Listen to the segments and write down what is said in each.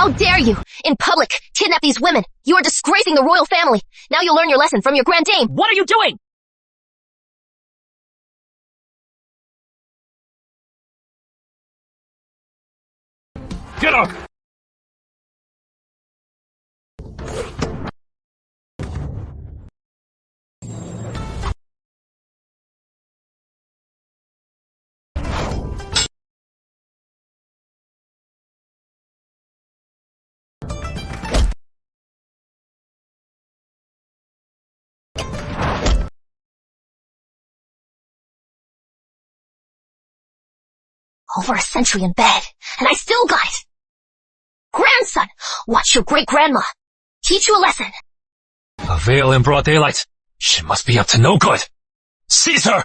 How dare you, in public, kidnap these women? You are disgracing the royal family. Now you'll learn your lesson from your grand dame. What are you doing? Get up! Over a century in bed, and I still got it. Grandson, watch your great-grandma. Teach you a lesson. A veil in broad daylight. She must be up to no good. Seize her!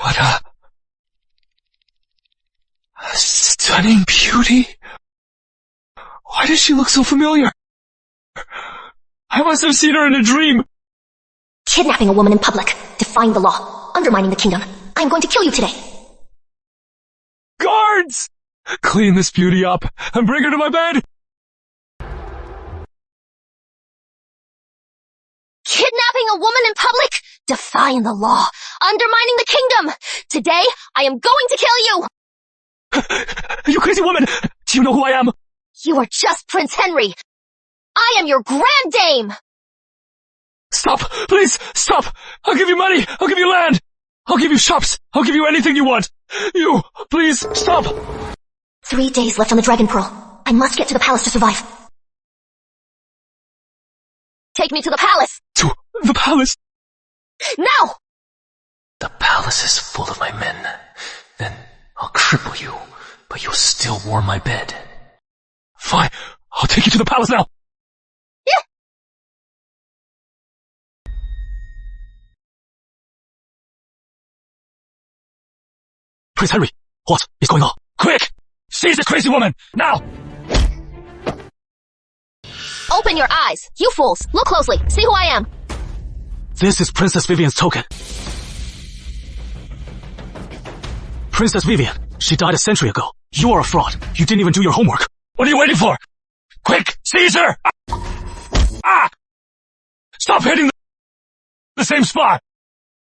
What a stunning beauty. Why does she look so familiar? I must have seen her in a dream. Kidnapping a woman in public, defying the law, undermining the kingdom. I am going to kill you today. Guards! Clean this beauty up and bring her to my bed. Kidnapping a woman in public, defying the law, undermining the kingdom. Today, I am going to kill you. You crazy woman! Do you know who I am? You are just Prince Henry. I am your grand dame. Stop! Please, stop! I'll give you money! I'll give you land! I'll give you shops! I'll give you anything you want! You, please, stop! 3 days left on the Dragon Pearl. I must get to the palace to survive. Take me to the palace! To the palace? Now! The palace is full of my men. Then I'll cripple you, but you'll still warm my bed. Fine, I'll take you to the palace now! Yeah. Prince Henry, what is going on? Quick! Seize this crazy woman, now! Open your eyes, you fools! Look closely, see who I am! This is Princess Vivian's token. Princess Vivian, she died a century ago. You are a fraud. You didn't even do your homework. What are you waiting for? Quick, seize her! Ah! Stop hitting the same spot!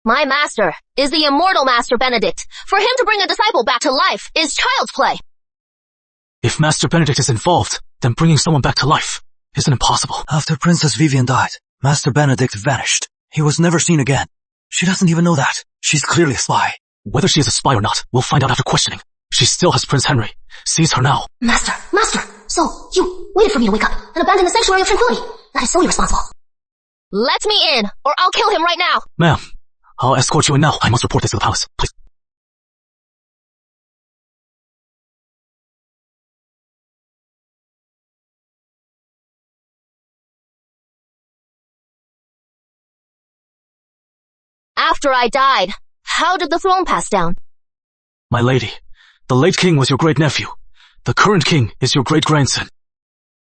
My master is the immortal Master Benedict. For him to bring a disciple back to life is child's play. If Master Benedict is involved, then bringing someone back to life isn't impossible. After Princess Vivian died, Master Benedict vanished. He was never seen again. She doesn't even know that. She's clearly a spy. Whether she is a spy or not, we'll find out after questioning. She still has Prince Henry. Seize her now. Master! So, you waited for me to wake up and abandon the sanctuary of tranquility. That is so irresponsible. Let me in, or I'll kill him right now. Ma'am, I'll escort you in now. I must report this to the palace. Please. After I died, how did the throne pass down? My lady, the late king was your great-nephew. The current king is your great-grandson.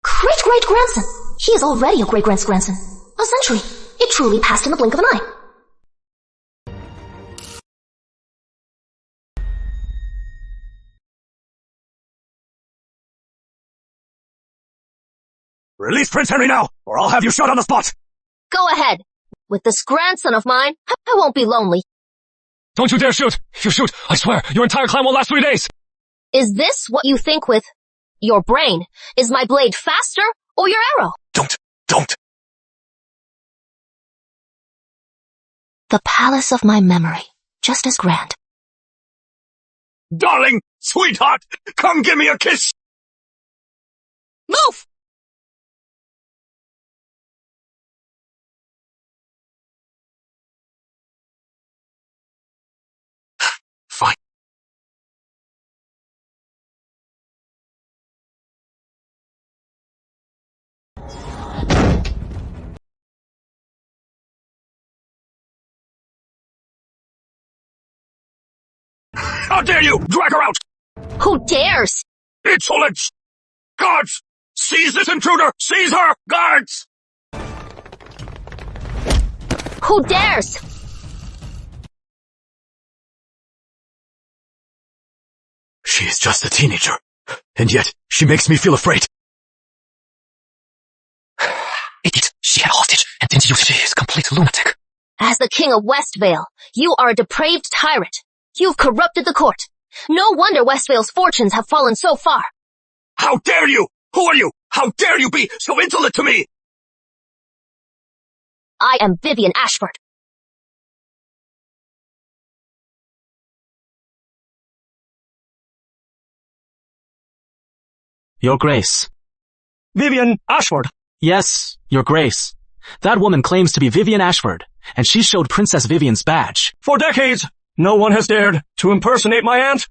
Great-great-grandson? He is already a great-grandson. A century. It truly passed in the blink of an eye. Release Prince Henry now, or I'll have you shot on the spot! Go ahead. With this grandson of mine, I won't be lonely. Don't you dare shoot! If you shoot, I swear, your entire clan will last 3 days! Is this what you think with your brain? Is my blade faster or your arrow? Don't! The palace of my memory, just as grand. Darling! Sweetheart! Come give me a kiss! Move! Fine. How dare you! Drag her out! Who dares? Insolence! Guards! Seize this intruder! Seize her! Guards! Who dares? She is just a teenager, and yet she makes me feel afraid. Idiot, she had a hostage, and didn't use it. She is a complete lunatic. As the king of Westvale, you are a depraved tyrant. You've corrupted the court. No wonder Westvale's fortunes have fallen so far. How dare you! Who are you? How dare you be so insolent to me? I am Vivian Ashford. Your Grace. Vivian Ashford. Yes, Your Grace. That woman claims to be Vivian Ashford, and she showed Princess Vivian's badge. For decades, no one has dared to impersonate my aunt.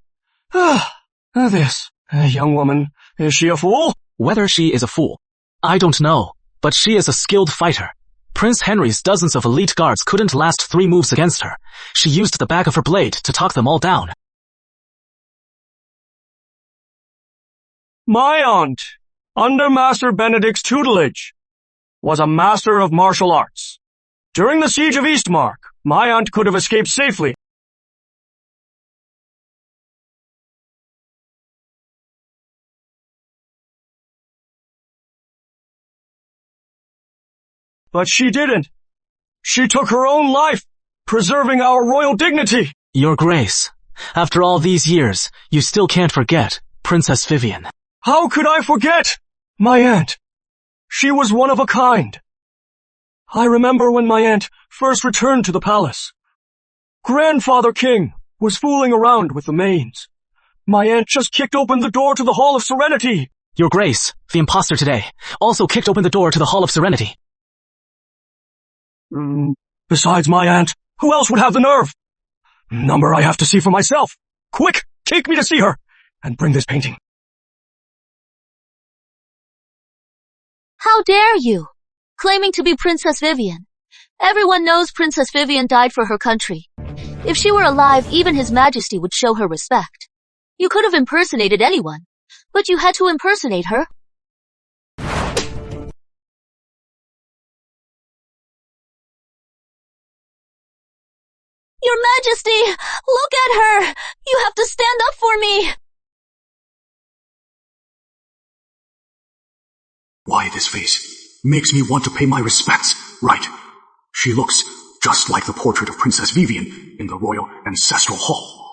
This young woman, is she a fool? Whether she is a fool, I don't know, but she is a skilled fighter. Prince Henry's dozens of elite guards couldn't last 3 moves against her. She used the back of her blade to talk them all down. My aunt, under Master Benedict's tutelage, was a master of martial arts. During the siege of Eastmark, my aunt could have escaped safely. But she didn't. She took her own life, preserving our royal dignity. Your Grace, after all these years, you still can't forget Princess Vivian. How could I forget my aunt? She was one of a kind. I remember when my aunt first returned to the palace. Grandfather King was fooling around with the mains. My aunt just kicked open the door to the Hall of Serenity. Your Grace, the impostor today, also kicked open the door to the Hall of Serenity. Besides my aunt, who else would have the nerve? Number I have to see for myself. Quick, take me to see her, and bring this painting. How dare you? Claiming to be Princess Vivian. Everyone knows Princess Vivian died for her country. If she were alive, even His Majesty would show her respect. You could have impersonated anyone, but you had to impersonate her. Your Majesty, look at her! You have to stand up for me! Why this face? Makes me want to pay my respects. Right. She looks just like the portrait of Princess Vivian in the Royal Ancestral Hall.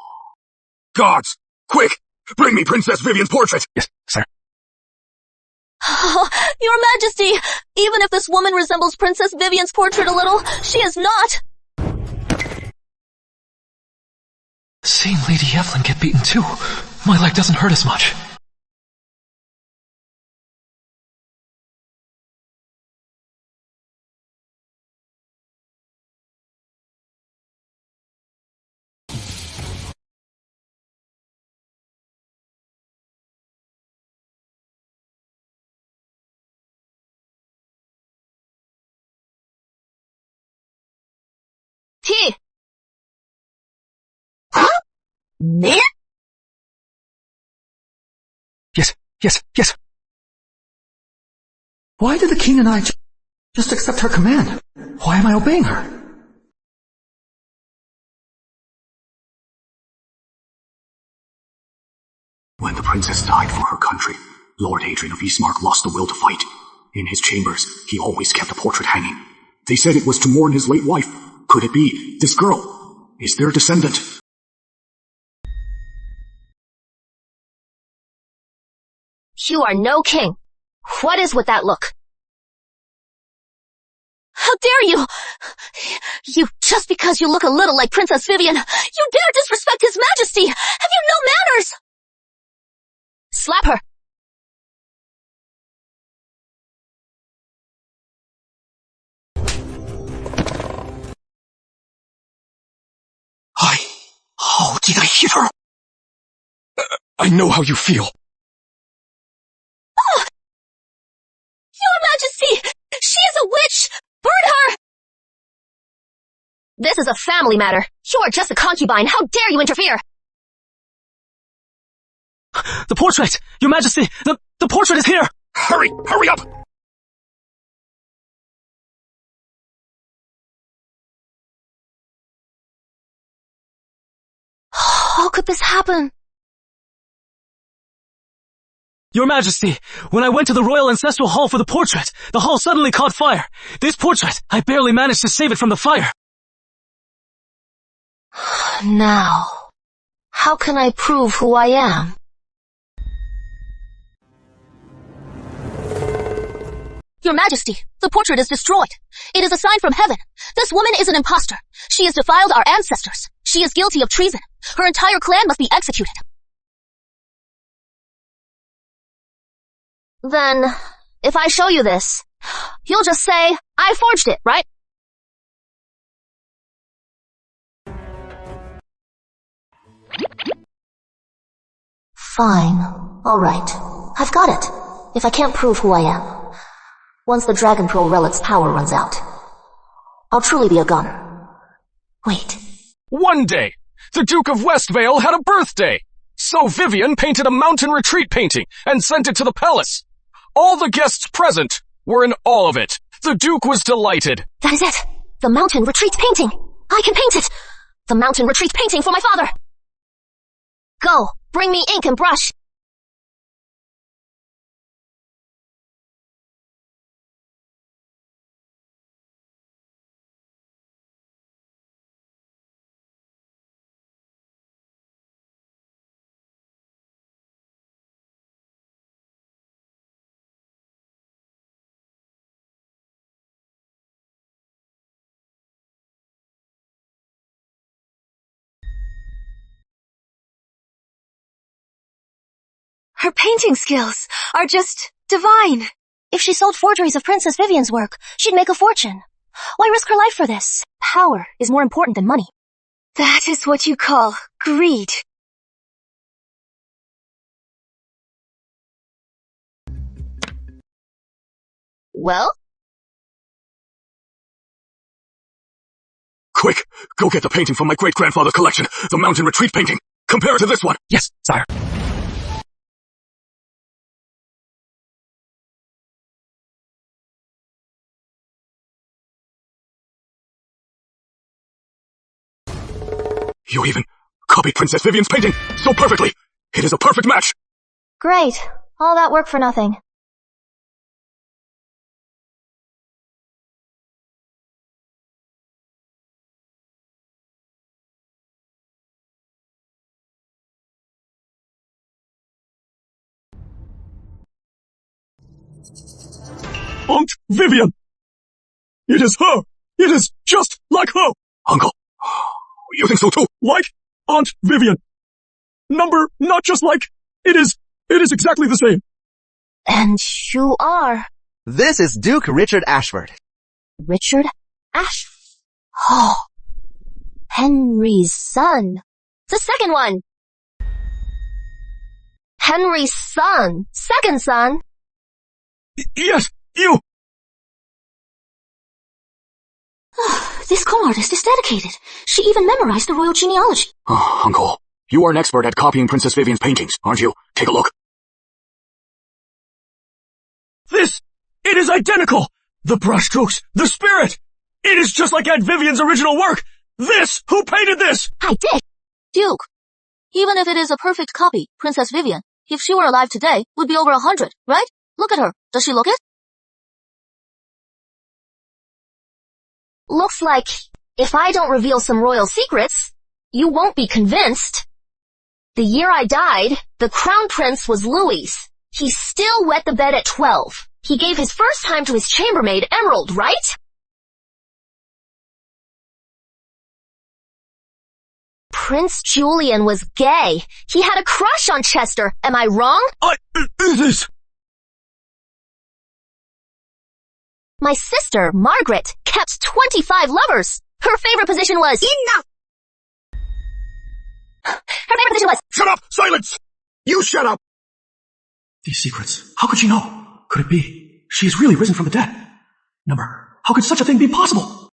Guards! Quick! Bring me Princess Vivian's portrait! Yes, sir. Oh, Your Majesty, even if this woman resembles Princess Vivian's portrait a little, she is not. Seeing Lady Evelyn get beaten too, my leg doesn't hurt as much. Tea! Man? Yes. Why did the king and I just accept her command? Why am I obeying her? When the princess died for her country, Lord Adrian of Eastmark lost the will to fight. In his chambers, he always kept a portrait hanging. They said it was to mourn his late wife. Could it be this girl? Is their descendant? You are no king. What is with that look? How dare you! You, just because you look a little like Princess Vivian, you dare disrespect His Majesty! Have you no manners? Slap her. How did I hit her? I know how you feel. Oh! Your Majesty! She is a witch! Burn her! This is a family matter. You are just a concubine. How dare you interfere? The portrait! Your Majesty! The portrait is here! Hurry up! How could this happen? Your Majesty, when I went to the royal ancestral hall for the portrait, the hall suddenly caught fire. This portrait, I barely managed to save it from the fire. Now, how can I prove who I am? Your Majesty, the portrait is destroyed. It is a sign from heaven. This woman is an impostor. She has defiled our ancestors. She is guilty of treason. Her entire clan must be executed. Then, if I show you this, you'll just say, I forged it, right? Fine. All right. I've got it. If I can't prove who I am, once the Dragon Pearl relic's power runs out, I'll truly be a goner. Wait. One day, the Duke of Westvale had a birthday. So Vivian painted a mountain retreat painting and sent it to the palace. All the guests present were in awe of it. The Duke was delighted. That is it. The mountain retreat painting. I can paint it. The mountain retreat painting for my father. Go, bring me ink and brush. Her painting skills are just divine. If she sold forgeries of Princess Vivian's work, she'd make a fortune. Why risk her life for this? Power is more important than money. That is what you call greed. Well? Quick, go get the painting from my great-grandfather's collection, the mountain retreat painting. Compare it to this one. Yes, sire. You even copied Princess Vivian's painting so perfectly. It is a perfect match. Great. All that work for nothing. Aunt Vivian! It is her! It is just like her! Uncle, you think so too? Like Aunt Vivian. Number not just like. It is exactly the same. And you are... This is Duke Richard Ashford. Richard Ashford. Oh. Henry's son. The second one. Henry's son. Second son. Yes, you! This con artist is dedicated. She even memorized the royal genealogy. Oh, Uncle, you are an expert at copying Princess Vivian's paintings, aren't you? Take a look. It is identical! The brushstrokes, the spirit! It is just like Aunt Vivian's original work! Who painted this? I did. Duke, even if it is a perfect copy, Princess Vivian, if she were alive today, would be over 100, right? Look at her. Does she look it? Looks like if I don't reveal some royal secrets, you won't be convinced. The year I died, the crown prince was Louis. He still wet the bed at 12. He gave his first time to his chambermaid, Emerald, right? Prince Julian was gay. He had a crush on Chester. Am I wrong? This... My sister, Margaret, kept 25 lovers. Her favorite position was... Enough! Her favorite position was... Shut up! Silence! You shut up! These secrets, how could she know? Could it be she has really risen from the dead? Number, how could such a thing be possible?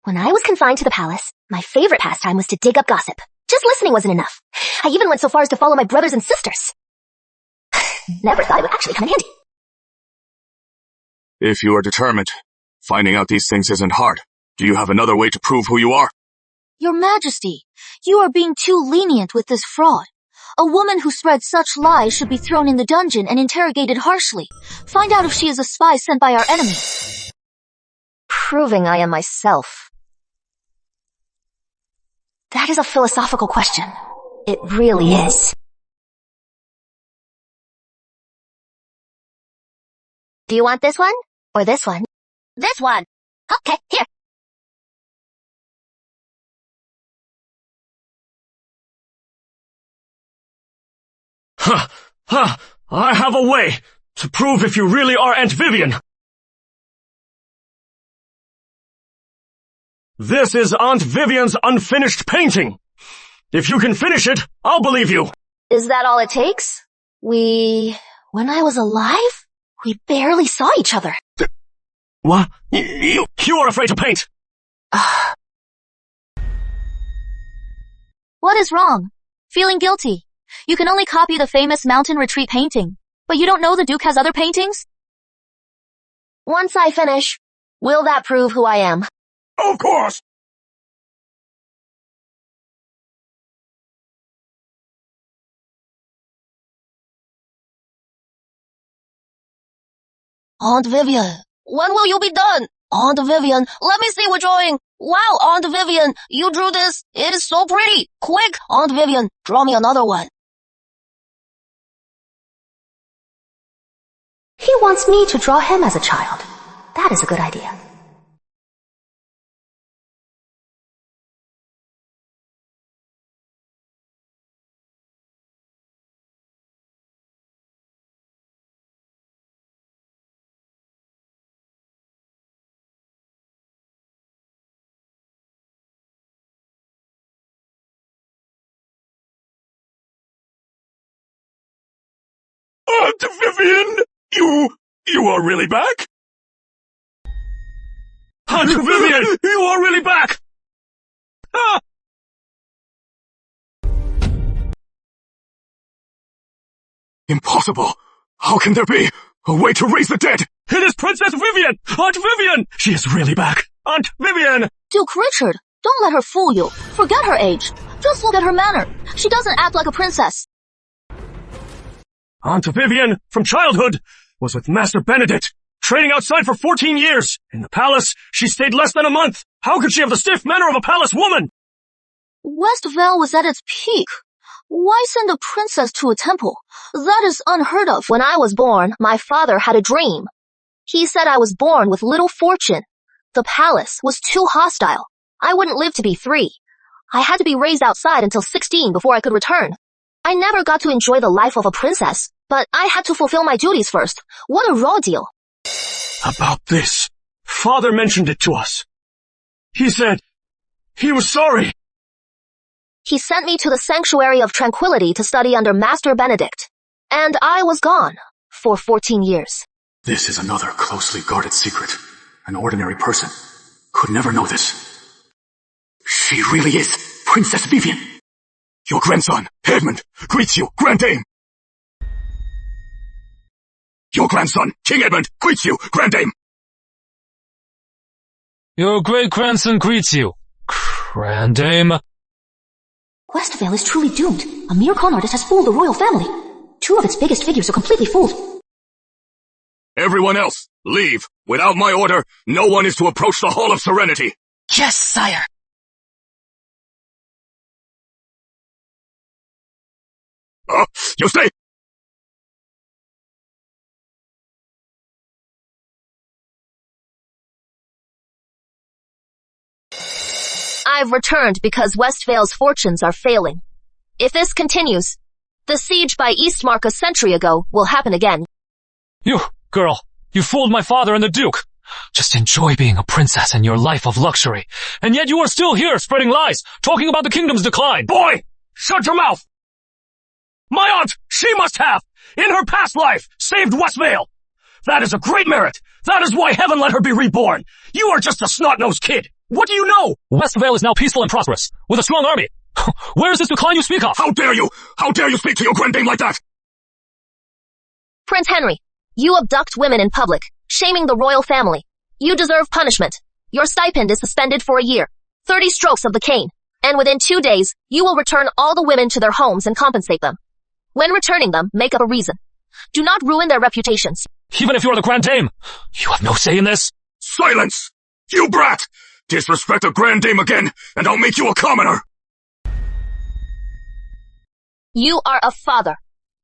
When I was confined to the palace, my favorite pastime was to dig up gossip. Just listening wasn't enough. I even went so far as to follow my brothers and sisters. Never thought it would actually come in handy. If you are determined, finding out these things isn't hard. Do you have another way to prove who you are? Your Majesty, you are being too lenient with this fraud. A woman who spreads such lies should be thrown in the dungeon and interrogated harshly. Find out if she is a spy sent by our enemies. Proving I am myself. That is a philosophical question. It really is. Do you want this one? Or this one? This one! Okay, here. I have a way to prove if you really are Aunt Vivian. This is Aunt Vivian's unfinished painting. If you can finish it, I'll believe you. Is that all it takes? When I was alive, we barely saw each other. What? You are afraid to paint. What is wrong? Feeling guilty. You can only copy the famous mountain retreat painting, but you don't know the Duke has other paintings? Once I finish, will that prove who I am? Of course. Aunt Vivian, when will you be done? Aunt Vivian, let me see what drawing. Wow, Aunt Vivian, you drew this. It is so pretty. Quick, Aunt Vivian, draw me another one. He wants me to draw him as a child. That is a good idea. Aunt Vivian, you are really back? Aunt Vivian, you are really back! Ah! Impossible! How can there be a way to raise the dead? It is Princess Vivian! Aunt Vivian! She is really back! Aunt Vivian! Duke Richard, don't let her fool you. Forget her age. Just look at her manner. She doesn't act like a princess. Aunt Vivian, from childhood, was with Master Benedict, training outside for 14 years. In the palace, she stayed less than a month. How could she have the stiff manner of a palace woman? Westvale was at its peak. Why send a princess to a temple? That is unheard of. When I was born, my father had a dream. He said I was born with little fortune. The palace was too hostile. I wouldn't live to be 3. I had to be raised outside until 16 before I could return. I never got to enjoy the life of a princess, but I had to fulfill my duties first. What a raw deal. About this, Father mentioned it to us. He said he was sorry. He sent me to the Sanctuary of Tranquility to study under Master Benedict, and I was gone for 14 years. This is another closely guarded secret. An ordinary person could never know this. She really is Princess Vivian. Your grandson, Edmund, greets you, Grand Dame. Your grandson, King Edmund, greets you, Grand Dame. Your great-grandson greets you, Grand Dame. Westvale is truly doomed. A mere con artist has fooled the royal family. 2 of its biggest figures are completely fooled. Everyone else, leave. Without my order, no one is to approach the Hall of Serenity. Yes, sire. You stay. I've returned because Westvale's fortunes are failing. If this continues, the siege by Eastmark a century ago will happen again. You, girl, you fooled my father and the Duke. Just enjoy being a princess and your life of luxury. And yet you are still here spreading lies, talking about the kingdom's decline. Boy, shut your mouth! My aunt, she must have, in her past life, saved Westvale. That is a great merit. That is why heaven let her be reborn. You are just a snot-nosed kid. What do you know? Westvale is now peaceful and prosperous, with a strong army. Where is this decline you speak of? How dare you? How dare you speak to your Grand Dame like that? Prince Henry, you abduct women in public, shaming the royal family. You deserve punishment. Your stipend is suspended for a year. 30 strokes of the cane. And within 2 days, you will return all the women to their homes and compensate them. When returning them, make up a reason. Do not ruin their reputations. Even if you are the Grand Dame, you have no say in this? Silence! You brat! Disrespect a Grand Dame again, and I'll make you a commoner! You are a father.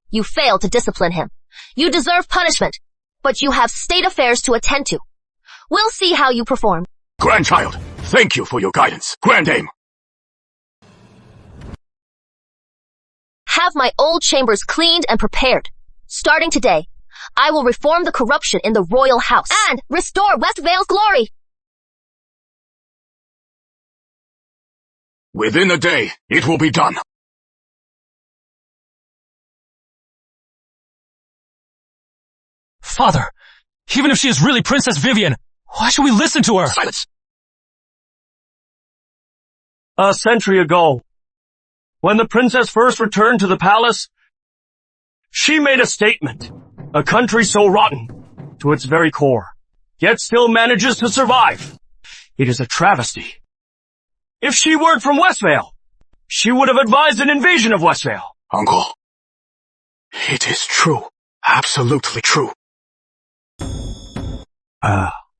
You failed to discipline him. You deserve punishment, but you have state affairs to attend to. We'll see how you perform. Grandchild, thank you for your guidance. Grand Dame! Have my old chambers cleaned and prepared. Starting today, I will reform the corruption in the royal house and restore West Vale's glory. Within a day, it will be done. Father, even if she is really Princess Vivian, why should we listen to her? Silence! A century ago, when the princess first returned to the palace, she made a statement. A country so rotten to its very core, yet still manages to survive. It is a travesty. If she weren't from Westvale, she would have advised an invasion of Westvale. Uncle, it is true. Absolutely true.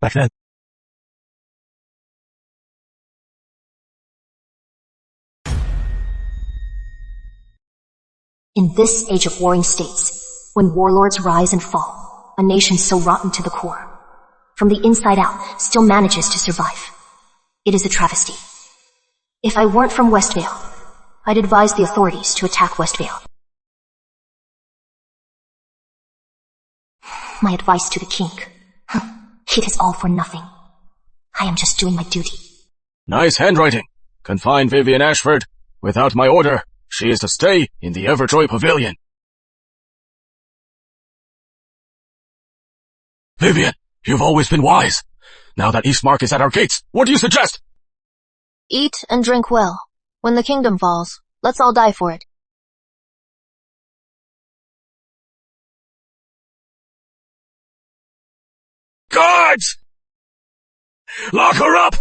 Back then. In this age of warring states, when warlords rise and fall, a nation so rotten to the core, from the inside out, still manages to survive. It is a travesty. If I weren't from Westvale, I'd advise the authorities to attack Westvale. My advice to the king. It is all for nothing. I am just doing my duty. Nice handwriting. Confine Vivian Ashford. Without my order, she is to stay in the Everjoy Pavilion. Vivian, you've always been wise. Now that Eastmark is at our gates, what do you suggest? Eat and drink well. When the kingdom falls, let's all die for it. Guards! Lock her up!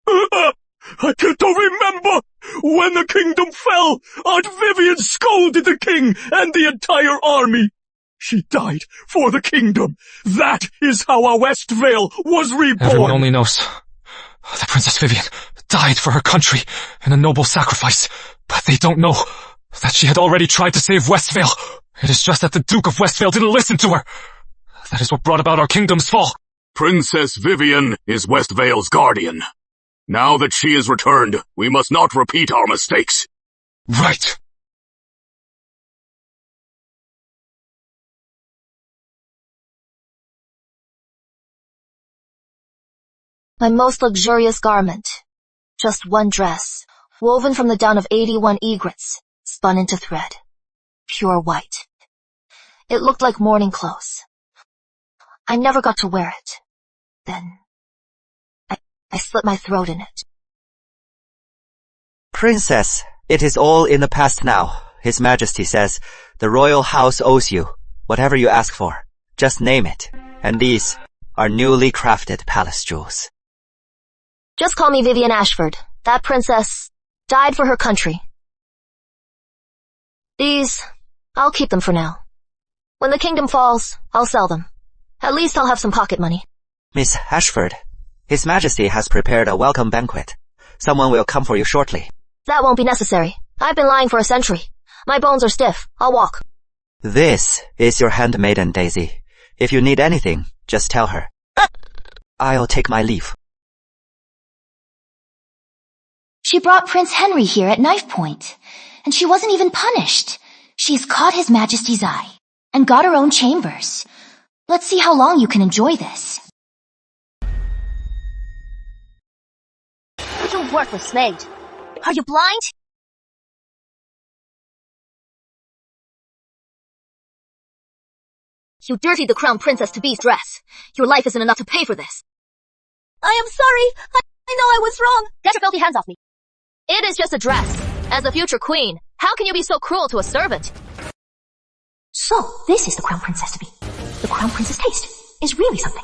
I can't remember when the kingdom fell. Aunt Vivian scolded the king and the entire army. She died for the kingdom. That is how our Westvale was reborn. Everyone only knows that Princess Vivian died for her country in a noble sacrifice, but they don't know that she had already tried to save Westvale. It is just that the Duke of Westvale didn't listen to her. That is what brought about our kingdom's fall. Princess Vivian is Westvale's guardian. Now that she is returned, we must not repeat our mistakes. Right. My most luxurious garment. Just one dress, woven from the down of 81 egrets, spun into thread. Pure white. It looked like mourning clothes. I never got to wear it. Then, I slit my throat in it. Princess, it is all in the past now. His Majesty says, the royal house owes you whatever you ask for. Just name it. And these are newly crafted palace jewels. Just call me Vivian Ashford. That princess died for her country. These, I'll keep them for now. When the kingdom falls, I'll sell them. At least I'll have some pocket money. Miss Ashford, His Majesty has prepared a welcome banquet. Someone will come for you shortly. That won't be necessary. I've been lying for a century. My bones are stiff. I'll walk. This is your handmaiden, Daisy. If you need anything, just tell her. I'll take my leave. She brought Prince Henry here at knife point, and she wasn't even punished. She's caught His Majesty's eye, and got her own chambers. Let's see how long you can enjoy this. You worthless maid. Are you blind? You dirtied the crown princess to be's dress. Your life isn't enough to pay for this. I am sorry. I know I was wrong. Get your filthy hands off me. It is just a dress. As a future queen, How can you be so cruel to a servant? So, this is the Crown Princess to be. The Crown Prince's taste is really something.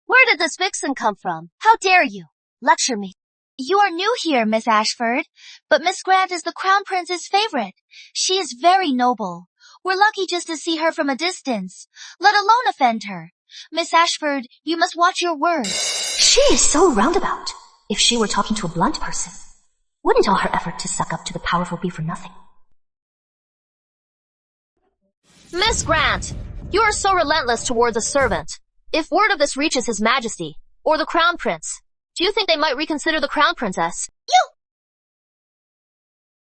Where did this vixen come from? How dare you? Lecture me. You are new here, Miss Ashford, but Miss Grant is the Crown Prince's favorite. She is very noble. We're lucky just to see her from a distance, let alone offend her. Miss Ashford, you must watch your words. She is so roundabout. If she were talking to a blunt person, wouldn't all her effort to suck up to the powerful be for nothing? Miss Grant, you are so relentless towards a servant. If word of this reaches His Majesty, or the Crown Prince, do you think they might reconsider the Crown Princess? You!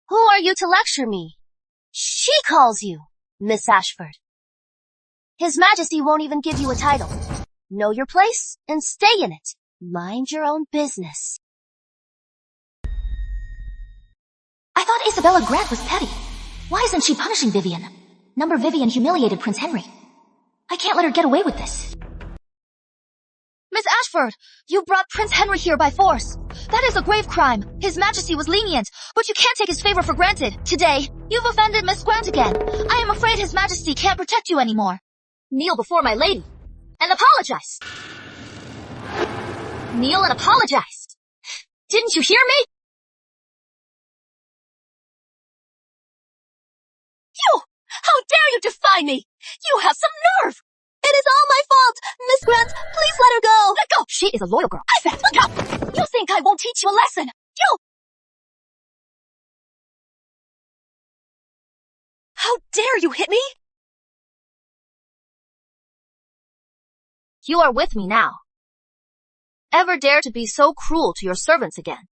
Who are you to lecture me? She calls you, Miss Ashford. His Majesty won't even give you a title. Know your place and stay in it. Mind your own business. I thought Isabella Grant was petty. Why isn't she punishing Vivian? Number Vivian humiliated Prince Henry. I can't let her get away with this. Miss Ashford, you brought Prince Henry here by force. That is a grave crime. His Majesty was lenient, but you can't take his favor for granted. Today, you've offended Miss Grant again. I am afraid His Majesty can't protect you anymore. Kneel before my lady and apologize. Kneel and apologize. Didn't you hear me? You! How dare you defy me? You have some nerve! It is all my fault! Miss Grant, please let her go! Let go! She is a loyal girl. I said, let go! You think I won't teach you a lesson? You! How dare you hit me? You are with me now. Ever dare to be so cruel to your servants again?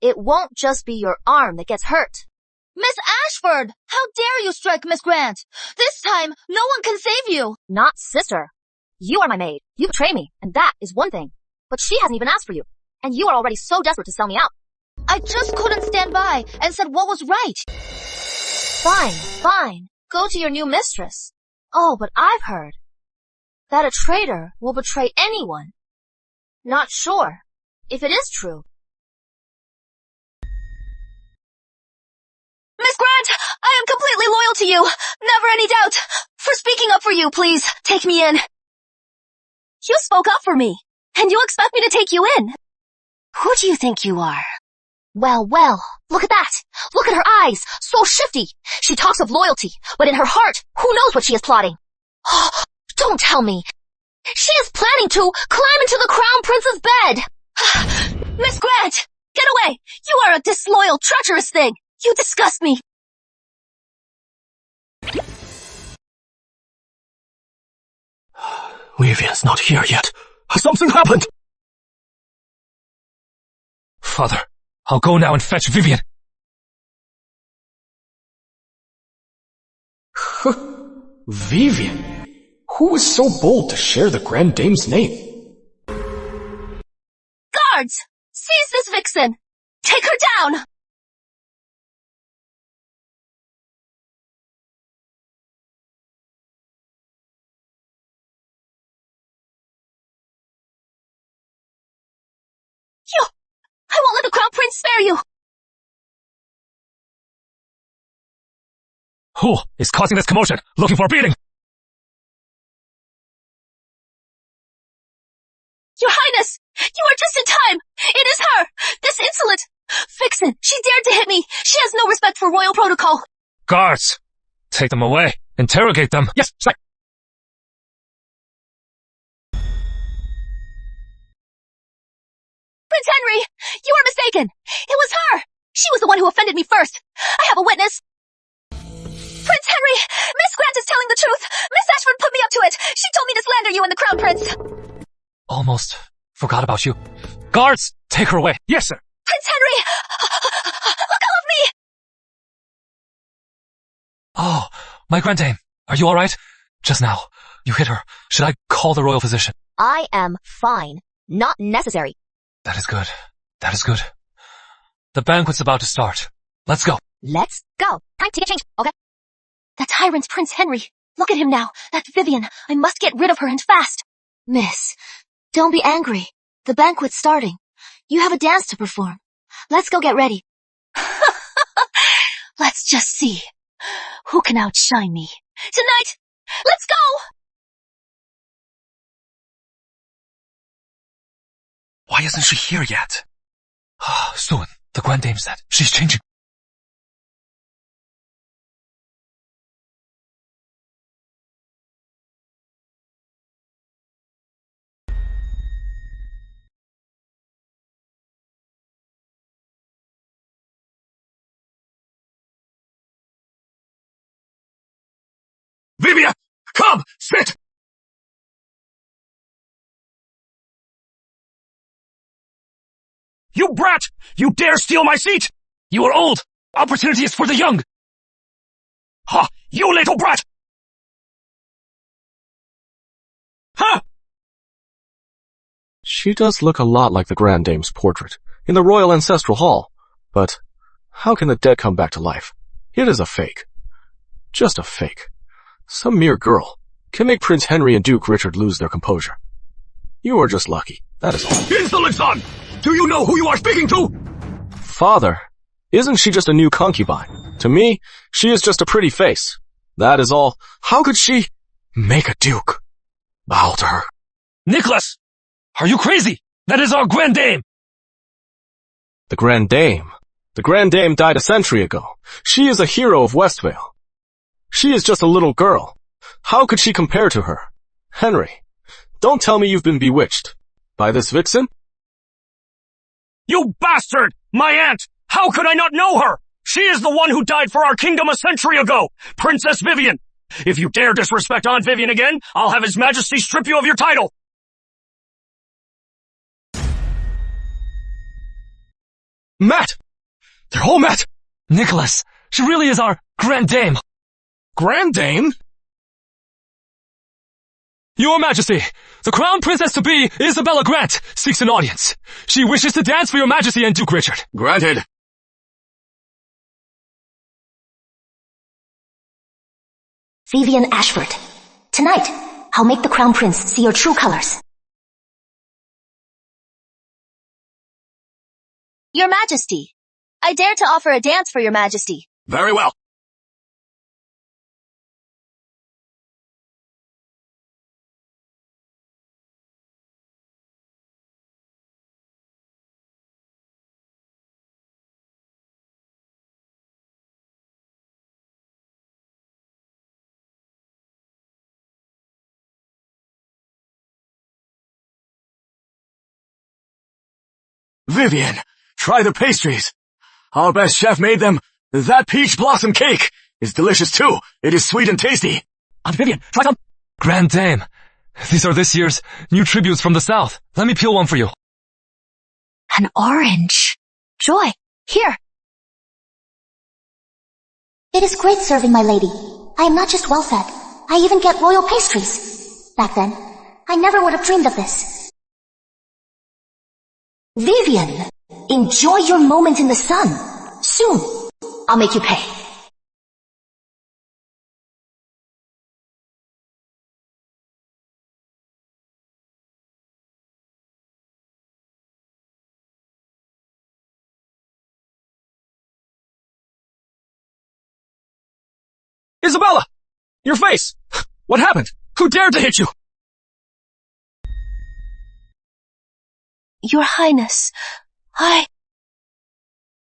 It won't just be your arm that gets hurt. Miss Ashford! How dare you strike Miss Grant? This time, no one can save you! Not sister. You are my maid. You betray me, and that is one thing. But she hasn't even asked for you, and you are already so desperate to sell me out. I just couldn't stand by and said what was right. Fine, fine. Go to your new mistress. Oh, but I've heard that a traitor will betray anyone. Not sure if it is true. Miss Grant, I am completely loyal to you. Never any doubt. For speaking up for you, please, take me in. You spoke up for me, and you expect me to take you in. Who do you think you are? Well, well, look at that. Look at her eyes, so shifty. She talks of loyalty, but in her heart, who knows what she is plotting? Oh, don't tell me. She is planning to climb into the Crown Prince's bed. Miss Grant, get away. You are a disloyal, treacherous thing. You disgust me. Vivian's not here yet. Has something happened? Father, I'll go now and fetch Vivian. Vivian? Who was so bold to share the Grand Dame's name? Guards! Seize this vixen! Take her down! You! I won't let the Crown Prince spare you! Who is causing this commotion? Looking for a beating? Your Highness! You are just in time! It is her! This insolent vixen! She dared to hit me! She has no respect for royal protocol! Guards! Take them away. Interrogate them. Yes, sir. Prince Henry! You are mistaken! It was her! She was the one who offended me first! I have a witness! Prince Henry! Miss Grant is telling the truth! Miss Ashford put me up to it! She told me to slander you and the Crown Prince! Almost forgot about you. Guards! Take her away. Yes, sir. Prince Henry! Look off me! Oh, my grandame. Are you alright? Just now, you hit her. Should I call the royal physician? I am fine. Not necessary. That is good. That is good. The banquet's about to start. Let's go. Let's go. Time to get changed, okay? That tyrant's Prince Henry. Look at him now. That Vivian. I must get rid of her and fast. Miss, don't be angry. The banquet's starting. You have a dance to perform. Let's go get ready. Let's just see. Who can outshine me? Tonight! Let's go! Why isn't she here yet? Soon, the Grand Dame said. She's changing. Vivian! Come! Sit! You brat! You dare steal my seat! You are old! Opportunity is for the young! Ha! You little brat! Ha! She does look a lot like the Grand Dame's portrait in the Royal Ancestral Hall, but how can the dead come back to life? It is a fake. Just a fake. Some mere girl can make Prince Henry and Duke Richard lose their composure. You are just lucky, that is all. Insolent son! Do you know who you are speaking to? Father, isn't she just a new concubine? To me, she is just a pretty face. That is all. How could she make a duke? Bow to her. Nicholas! Are you crazy? That is our Grand Dame! The Grand Dame? The Grand Dame died a century ago. She is a hero of Westvale. She is just a little girl. How could she compare to her? Henry, don't tell me you've been bewitched. By this vixen? You bastard! My aunt! How could I not know her? She is the one who died for our kingdom a century ago! Princess Vivian! If you dare disrespect Aunt Vivian again, I'll have His Majesty strip you of your title! Matt! They're all Matt! Nicholas, she really is our Grand Dame! Grand Dame? Your Majesty, the Crown Princess-to-be, Isabella Grant, seeks an audience. She wishes to dance for Your Majesty and Duke Richard. Granted. Vivian Ashford. Tonight, I'll make the Crown Prince see your true colors. Your Majesty, I dare to offer a dance for Your Majesty. Very well. Vivian, try the pastries. Our best chef made them. That peach blossom cake is delicious too. It is sweet and tasty. Aunt Vivian, try some. Grand Dame, these are this year's new tributes from the South. Let me peel one for you. An orange. Joy, here. It is great serving, my lady. I am not just well-fed. I even get royal pastries. Back then, I never would have dreamed of this. Vivian, enjoy your moment in the sun. Soon, I'll make you pay. Isabella! Your face! What happened? Who dared to hit you? Your Highness,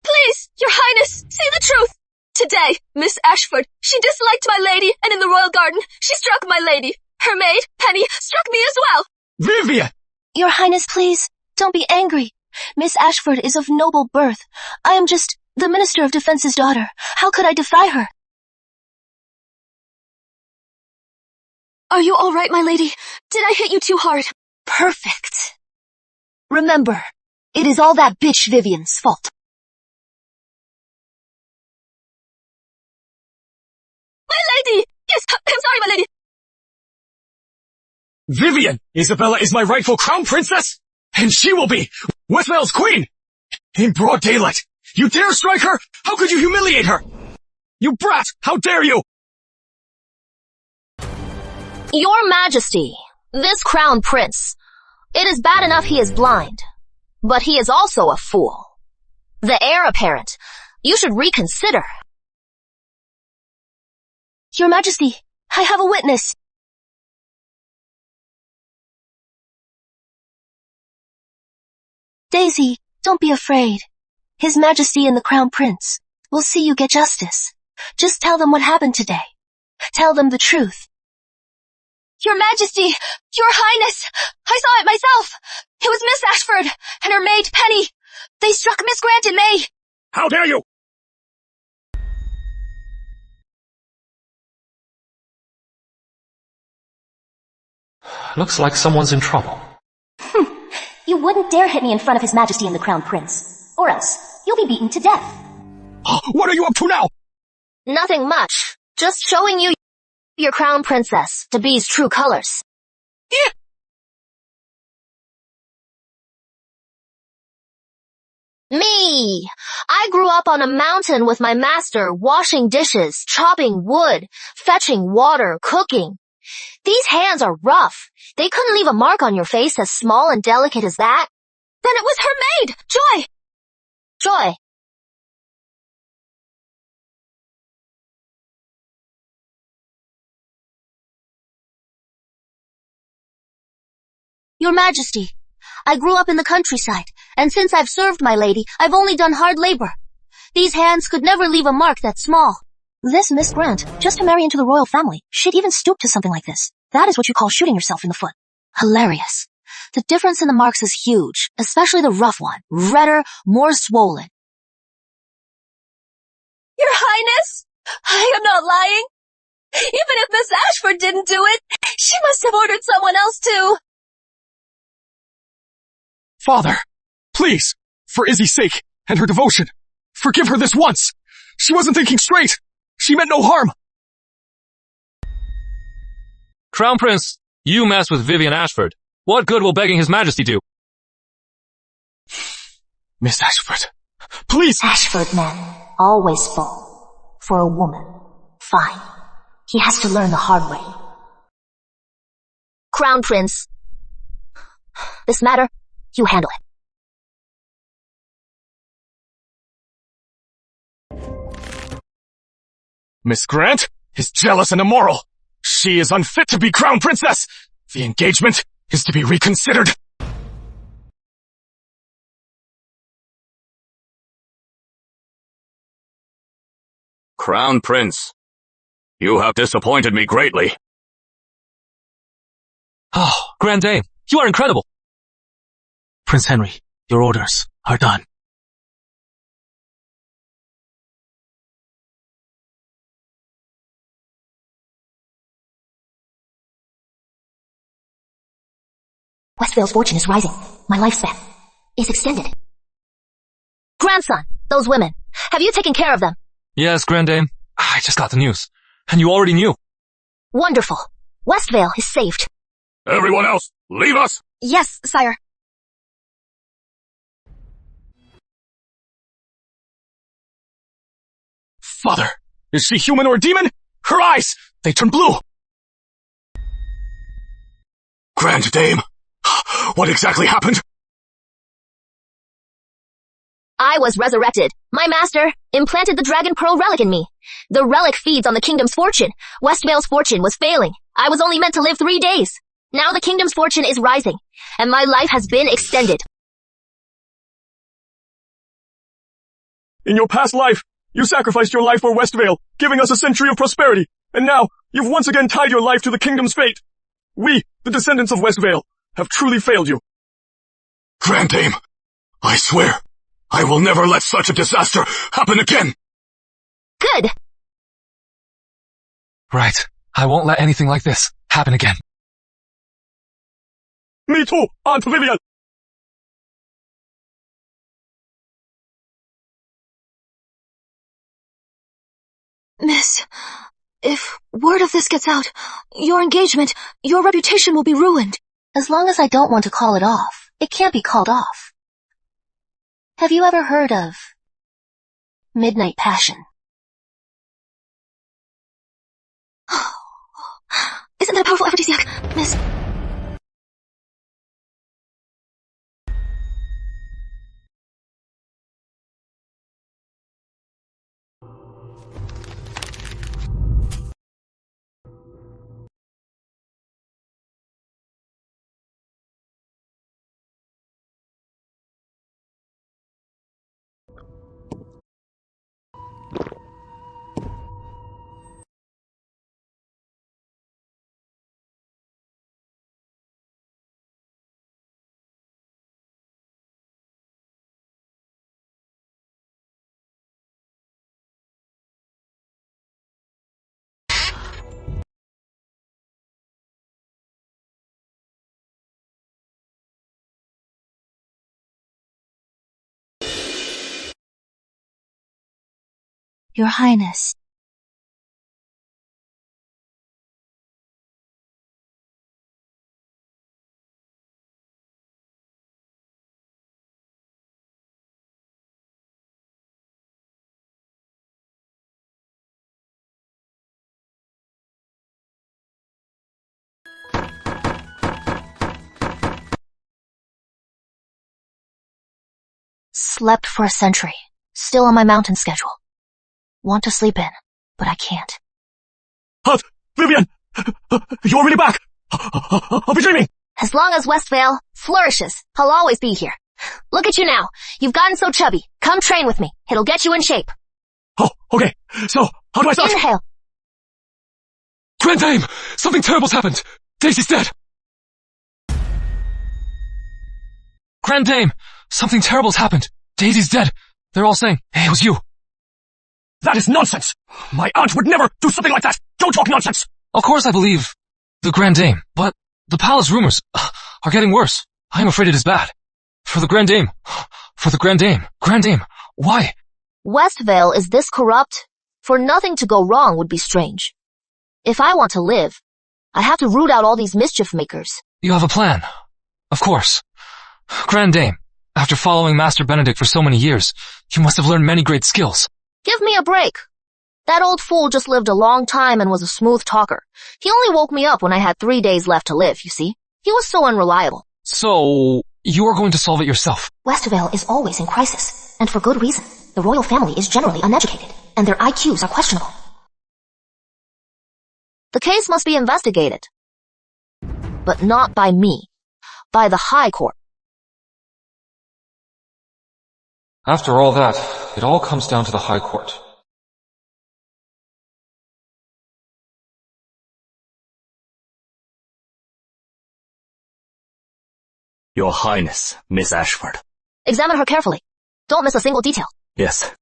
Please, Your Highness, say the truth. Today, Miss Ashford, she disliked my lady, and in the royal garden, she struck my lady. Her maid, Penny, struck me as well. Vivian! Your Highness, please, don't be angry. Miss Ashford is of noble birth. I am just the Minister of Defense's daughter. How could I defy her? Are you all right, my lady? Did I hit you too hard? Perfect. Remember, it is all that bitch Vivian's fault. My lady! Yes, I'm sorry, my lady. Vivian! Isabella is my rightful crown princess, and she will be Westvale's queen! In broad daylight! You dare strike her? How could you humiliate her? You brat! How dare you! Your Majesty, this Crown Prince, it is bad enough he is blind, but he is also a fool. The heir apparent, you should reconsider. Your Majesty, I have a witness. Daisy, don't be afraid. His Majesty and the Crown Prince will see you get justice. Just tell them what happened today. Tell them the truth. Your Majesty, Your Highness, I saw it myself. It was Miss Ashford and her maid, Penny. They struck Miss Grant in May. How dare you! Looks like someone's in trouble. You wouldn't dare hit me in front of His Majesty and the Crown Prince. Or else, you'll be beaten to death. What are you up to now? Nothing much. Just showing you your Crown Princess to be's true colors. Me! I grew up on a mountain with my master, washing dishes, chopping wood, fetching water, cooking. These hands are rough. They couldn't leave a mark on your face as small and delicate as that. Then it was her maid, Joy. Joy. Your Majesty, I grew up in the countryside, and since I've served my lady, I've only done hard labor. These hands could never leave a mark that small. This Miss Grant, just to marry into the royal family, she'd even stoop to something like this. That is what you call shooting yourself in the foot. Hilarious. The difference in the marks is huge, especially the rough one, redder, more swollen. Your Highness, I am not lying. Even if Miss Ashford didn't do it, she must have ordered someone else to. Father, please, for Izzy's sake and her devotion, forgive her this once. She wasn't thinking straight. She meant no harm. Crown Prince, you mess with Vivian Ashford. What good will begging His Majesty do? Miss Ashford, please. Ashford men always fall. For a woman, fine. He has to learn the hard way. Crown Prince. This matter, you handle it. Miss Grant is jealous and immoral. She is unfit to be Crown Princess. The engagement is to be reconsidered. Crown Prince, you have disappointed me greatly. Oh, Grand Dame, you are incredible. Prince Henry, your orders are done. Westvale's fortune is rising. My lifespan is extended. Grandson, those women. Have you taken care of them? Yes, Grand Dame. I just got the news. And you already knew. Wonderful. Westvale is saved. Everyone else, leave us! Yes, sire. Father, is she human or a demon? Her eyes, they turn blue. Grand Dame, what exactly happened? I was resurrected. My master implanted the Dragon Pearl relic in me. The relic feeds on the kingdom's fortune. Westvale's fortune was failing. I was only meant to live 3 days. Now the kingdom's fortune is rising, and my life has been extended. In your past life, you sacrificed your life for Westvale, giving us a century of prosperity. And now, you've once again tied your life to the kingdom's fate. We, the descendants of Westvale, have truly failed you. Grand Dame, I swear, I will never let such a disaster happen again. Good. Right. I won't let anything like this happen again. Me too, Aunt Vivian. Miss, if word of this gets out, your engagement, your reputation will be ruined. As long as I don't want to call it off, it can't be called off. Have you ever heard of Midnight Passion? Isn't that a powerful aphrodisiac, Miss? Your Highness. Slept for a century. Still on my mountain schedule. Want to sleep in, but I can't. Vivian! You're really back! I'll be dreaming! As long as Westvale flourishes, I'll always be here. Look at you now. You've gotten so chubby. Come train with me. It'll get you in shape. Oh, okay. So, how do I start? Inhale. Grand Dame! Something terrible's happened! Daisy's dead! Grand Dame! Something terrible's happened! Daisy's dead! They're all saying, hey, it was you! That is nonsense! My aunt would never do something like that! Don't talk nonsense! Of course I believe the Grand Dame, but the palace rumors are getting worse. I am afraid it is bad. For the Grand Dame. For the Grand Dame. Grand Dame, why? Westvale is this corrupt? For nothing to go wrong would be strange. If I want to live, I have to root out all these mischief makers. You have a plan. Of course. Grand Dame, after following Master Benedict for so many years, you must have learned many great skills. Give me a break. That old fool just lived a long time and was a smooth talker. He only woke me up when I had 3 days left to live, you see. He was so unreliable. So, you are going to solve it yourself? Westvale is always in crisis, and for good reason. The royal family is generally uneducated, and their IQs are questionable. The case must be investigated. But not by me. By the High Court. After all that, it all comes down to the High Court. Your Highness, Miss Ashford. Examine her carefully. Don't miss a single detail. Yes.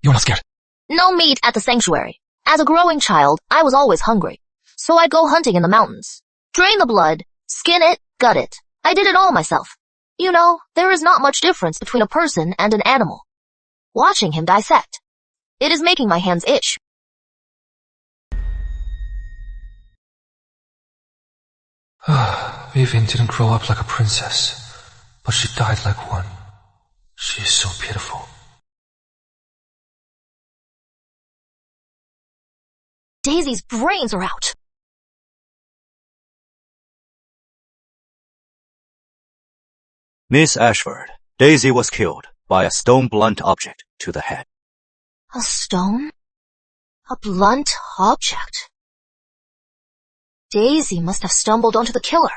You're not scared? No meat at the sanctuary. As a growing child, I was always hungry. So I'd go hunting in the mountains. Drain the blood, skin it, gut it. I did it all myself. You know, there is not much difference between a person and an animal. Watching him dissect. It is making my hands itch. Vivian didn't grow up like a princess, but she died like one. She is so beautiful. Daisy's brains are out. Miss Ashford, Daisy was killed by a stone blunt object to the head. A stone? A blunt object? Daisy must have stumbled onto the killer.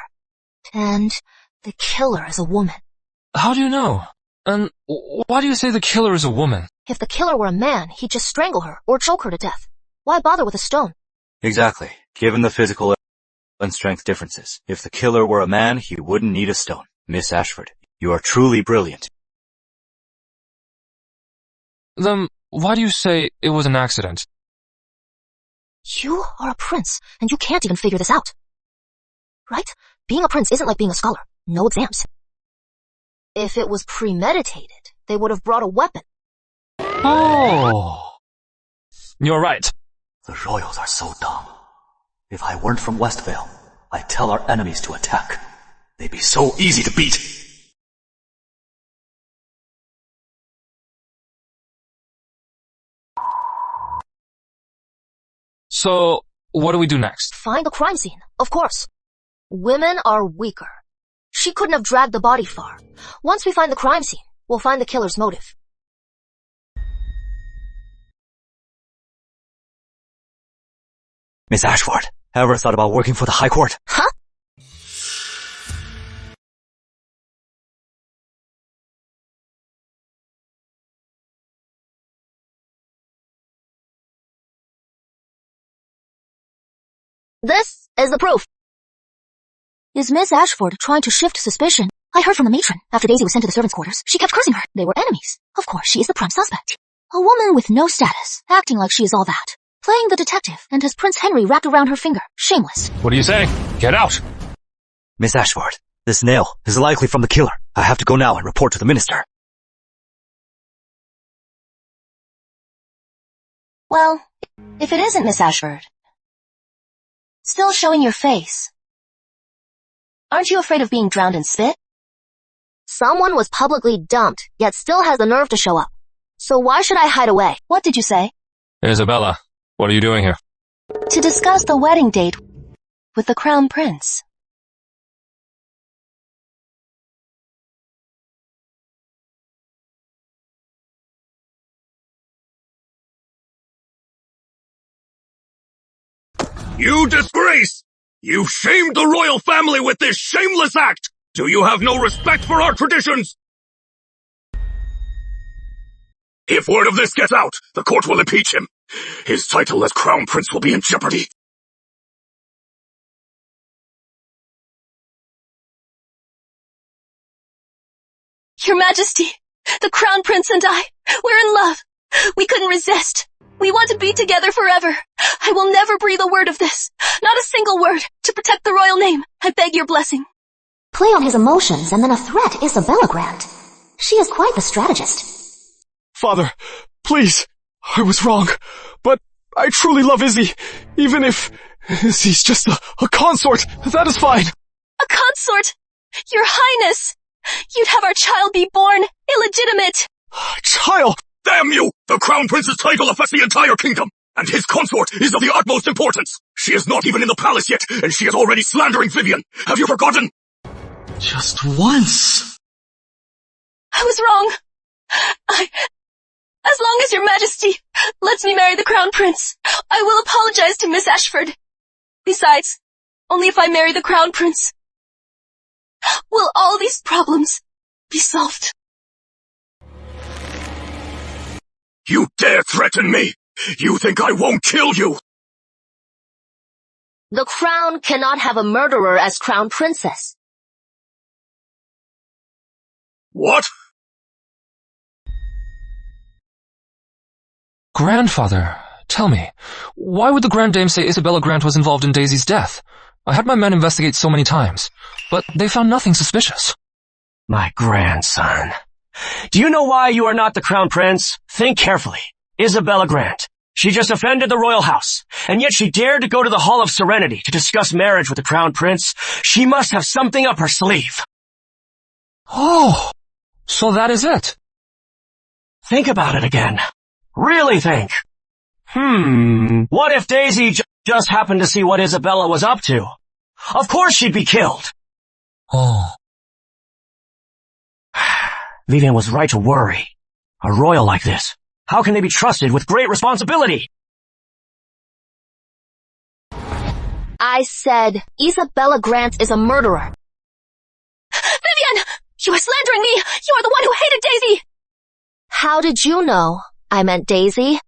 And the killer is a woman. How do you know? And why do you say the killer is a woman? If the killer were a man, he'd just strangle her or choke her to death. Why bother with a stone? Exactly. Given the physical and strength differences, if the killer were a man, he wouldn't need a stone. Miss Ashford, you are truly brilliant. Then why do you say it was an accident? You are a prince, and you can't even figure this out. Right? Being a prince isn't like being a scholar. No exams. If it was premeditated, they would have brought a weapon. Oh. You're right. The royals are so dumb. If I weren't from Westvale, I'd tell our enemies to attack. They'd be so easy to beat. So, what do we do next? Find the crime scene, of course. Women are weaker. She couldn't have dragged the body far. Once we find the crime scene, we'll find the killer's motive. Miss Ashford, ever thought about working for the High Court? Huh? This is the proof. Is Miss Ashford trying to shift suspicion? I heard from the matron. After Daisy was sent to the servants' quarters, she kept cursing her. They were enemies. Of course, she is the prime suspect. A woman with no status, acting like she is all that. Playing the detective and has Prince Henry wrapped around her finger. Shameless. What are you saying? Get out! Miss Ashford, this nail is likely from the killer. I have to go now and report to the minister. Well, if it isn't Miss Ashford, still showing your face. Aren't you afraid of being drowned in spit? Someone was publicly dumped, yet still has the nerve to show up. So why should I hide away? What did you say? Isabella, what are you doing here? To discuss the wedding date with the Crown Prince. You disgrace! You've shamed the royal family with this shameless act! Do you have no respect for our traditions? If word of this gets out, the court will impeach him. His title as Crown Prince will be in jeopardy. Your Majesty, the Crown Prince and I, we're in love. We couldn't resist. We want to be together forever. I will never breathe a word of this. Not a single word. To protect the royal name, I beg your blessing. Play on his emotions and then a threat, Isabella Grant. She is quite the strategist. Father, please, I was wrong, but I truly love Izzy, even if Izzy's just a consort, that is fine. A consort? Your Highness! You'd have our child be born illegitimate. Child! Damn you! The Crown Prince's title affects the entire kingdom, and his consort is of the utmost importance. She is not even in the palace yet, and she is already slandering Vivian. Have you forgotten? Just once. I was wrong. As long as your Majesty lets me marry the Crown Prince, I will apologize to Miss Ashford. Besides, only if I marry the Crown Prince will all these problems be solved. You dare threaten me? You think I won't kill you? The crown cannot have a murderer as Crown Princess. What? Grandfather, tell me, why would the Grand Dame say Isabella Grant was involved in Daisy's death? I had my men investigate so many times, but they found nothing suspicious. My grandson. Do you know why you are not the Crown Prince? Think carefully. Isabella Grant. She just offended the royal house, and yet she dared to go to the Hall of Serenity to discuss marriage with the Crown Prince. She must have something up her sleeve. Oh, so that is it. Think about it again. Really think. What if Daisy just happened to see what Isabella was up to? Of course she'd be killed. Oh. Vivian was right to worry. A royal like this, how can they be trusted with great responsibility? I said Isabella Grant is a murderer. Vivian! You are slandering me! You are the one who hated Daisy! How did you know I meant Daisy?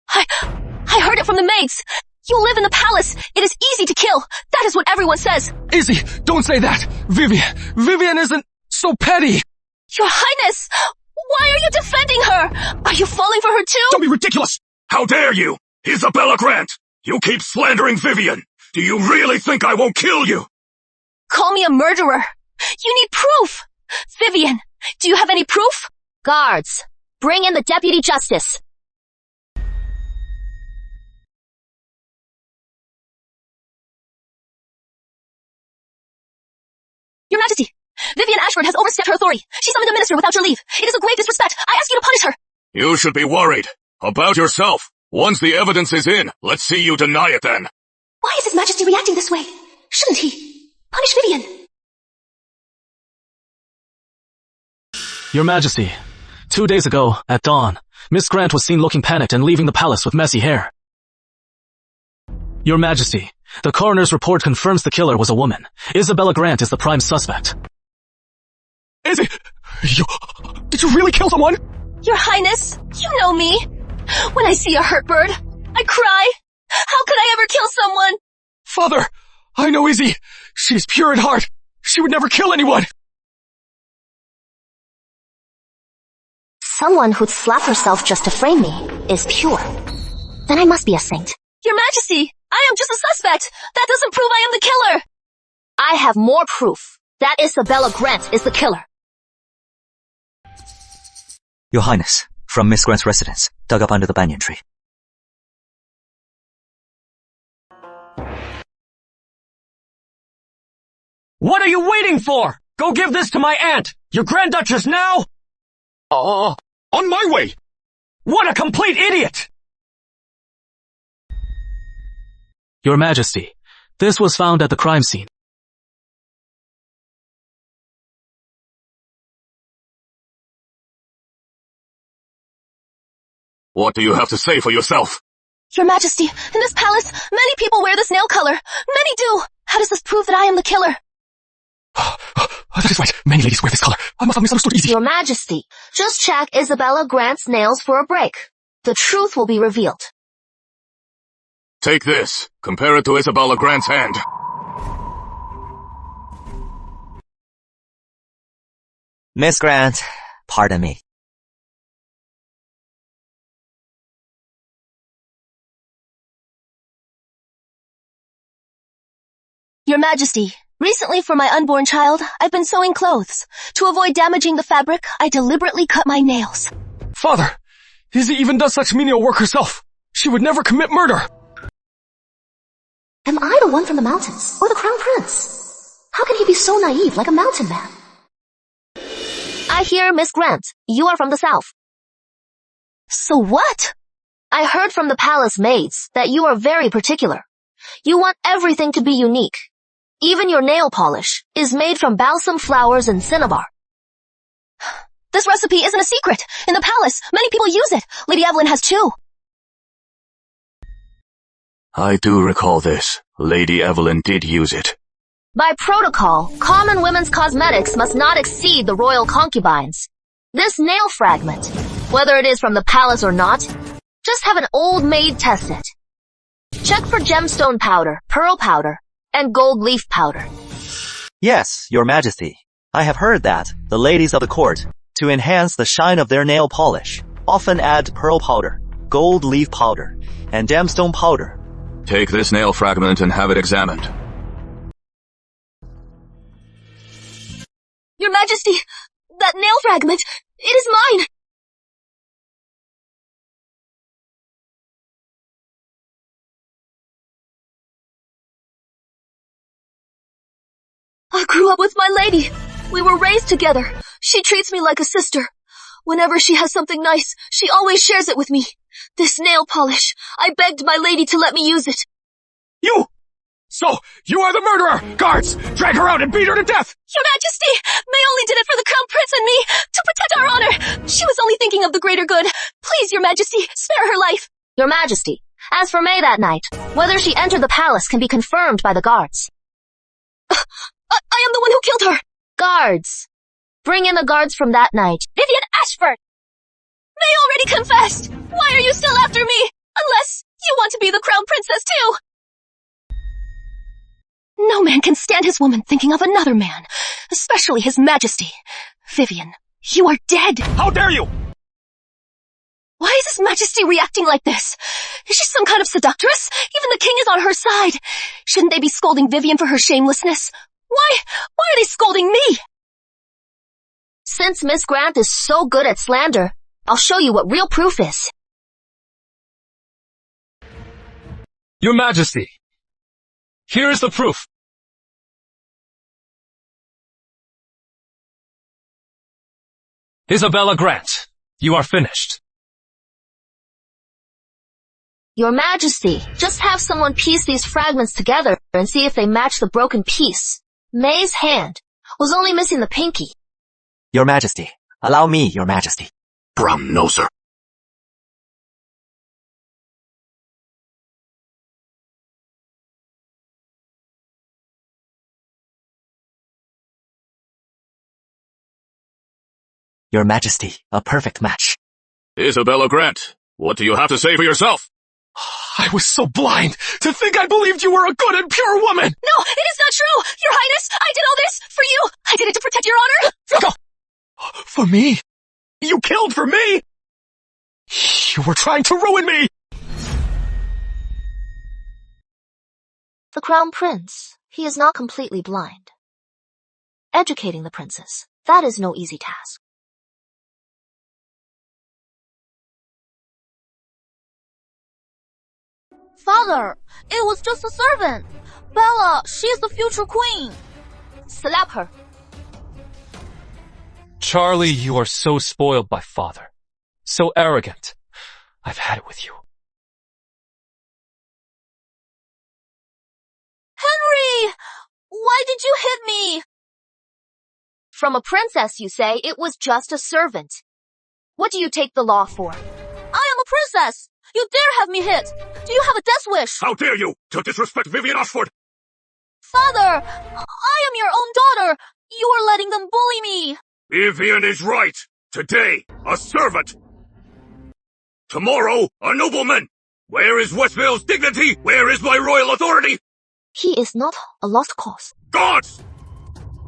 I heard it from the maids. You live in the palace. It is easy to kill. That is what everyone says. Izzy, don't say that! Vivian isn't so petty! Your Highness! Why are you defending her? Are you falling for her too? Don't be ridiculous! How dare you! Isabella Grant! You keep slandering Vivian! Do you really think I won't kill you? Call me a murderer. You need proof. Vivian, do you have any proof? Guards, bring in the Deputy Justice. Your Majesty, Vivian Ashford has overstepped her authority. She summoned a minister without your leave. It is a grave disrespect. I ask you to punish her. You should be worried. About yourself. Once the evidence is in, let's see you deny it then. Why is His Majesty reacting this way? Shouldn't he punish Vivian? Your Majesty, 2 days ago, at dawn, Miss Grant was seen looking panicked and leaving the palace with messy hair. Your Majesty, the coroner's report confirms the killer was a woman. Isabella Grant is the prime suspect. Izzy! Did you really kill someone? Your Highness, you know me. When I see a hurt bird, I cry. How could I ever kill someone? Father, I know Izzy. She's pure at heart. She would never kill anyone. Someone who'd slap herself just to frame me is pure. Then I must be a saint. Your Majesty, I am just a suspect. That doesn't prove I am the killer. I have more proof that Isabella Grant is the killer. Your Highness, from Miss Grant's residence, dug up under the banyan tree. What are you waiting for? Go give this to my aunt, your Grand Duchess now! On my way! What a complete idiot! Your Majesty, this was found at the crime scene. What do you have to say for yourself? Your Majesty, in this palace, many people wear this nail color. Many do. How does this prove that I am the killer? That is right. Many ladies wear this color. I must have misunderstood easy. Your Majesty, just check Isabella Grant's nails for a break. The truth will be revealed. Take this. Compare it to Isabella Grant's hand. Miss Grant, pardon me. Your Majesty, recently for my unborn child, I've been sewing clothes. To avoid damaging the fabric, I deliberately cut my nails. Father, Izzy even does such menial work herself. She would never commit murder. Am I the one from the mountains, or the Crown Prince? How can he be so naive like a mountain man? I hear, Miss Grant, you are from the south. So what? I heard from the palace maids that you are very particular. You want everything to be unique. Even your nail polish is made from balsam flowers and cinnabar. This recipe isn't a secret. In the palace, many people use it. Lady Evelyn has too. I do recall this. Lady Evelyn did use it. By protocol, common women's cosmetics must not exceed the royal concubines. This nail fragment, whether it is from the palace or not, just have an old maid test it. Check for gemstone powder, pearl powder, and gold leaf powder. Yes, Your Majesty. I have heard that the ladies of the court, to enhance the shine of their nail polish, often add pearl powder, gold leaf powder, and gemstone powder. Take this nail fragment and have it examined. Your Majesty, that nail fragment, it is mine. I grew up with my lady. We were raised together. She treats me like a sister. Whenever she has something nice, she always shares it with me. This nail polish, I begged my lady to let me use it. You! So, you are the murderer! Guards, drag her out and beat her to death! Your Majesty, May only did it for the Crown Prince and me, to protect our honor. She was only thinking of the greater good. Please, Your Majesty, spare her life. Your Majesty, as for May that night, whether she entered the palace can be confirmed by the guards. I am the one who killed her. Guards. Bring in the guards from that night. Vivian Ashford! May already confessed. Why are you still after me? Unless you want to be the Crown Princess too. No man can stand his woman thinking of another man, especially His Majesty. Vivian, you are dead. How dare you! Why is His Majesty reacting like this? Is she some kind of seductress? Even the king is on her side. Shouldn't they be scolding Vivian for her shamelessness? Why are they scolding me? Since Miss Grant is so good at slander, I'll show you what real proof is. Your Majesty, here is the proof. Isabella Grant, you are finished. Your Majesty, just have someone piece these fragments together and see if they match the broken piece. May's hand was only missing the pinky. Your Majesty, allow me, Your Majesty. Brown noser. Your Majesty, a perfect match. Isabella Grant, what do you have to say for yourself? I was so blind to think I believed you were a good and pure woman! No, it is not true! Your Highness, I did all this for you! I did it to protect your honor! For me? You killed for me? You were trying to ruin me! The Crown Prince, he is not completely blind. Educating the princess, that is no easy task. Father, it was just a servant. Bella, she's the future queen. Slap her. Charlie, you are so spoiled by father. So arrogant. I've had it with you. Henry! Why did you hit me? From a princess, you say, it was just a servant. What do you take the law for? I am a princess! You dare have me hit! Do you have a death wish? How dare you to disrespect Vivian Ashford? Father, I am your own daughter. You are letting them bully me. Vivian is right. Today, a servant. Tomorrow, a nobleman. Where is Westvale's dignity? Where is my royal authority? He is not a lost cause. Guards!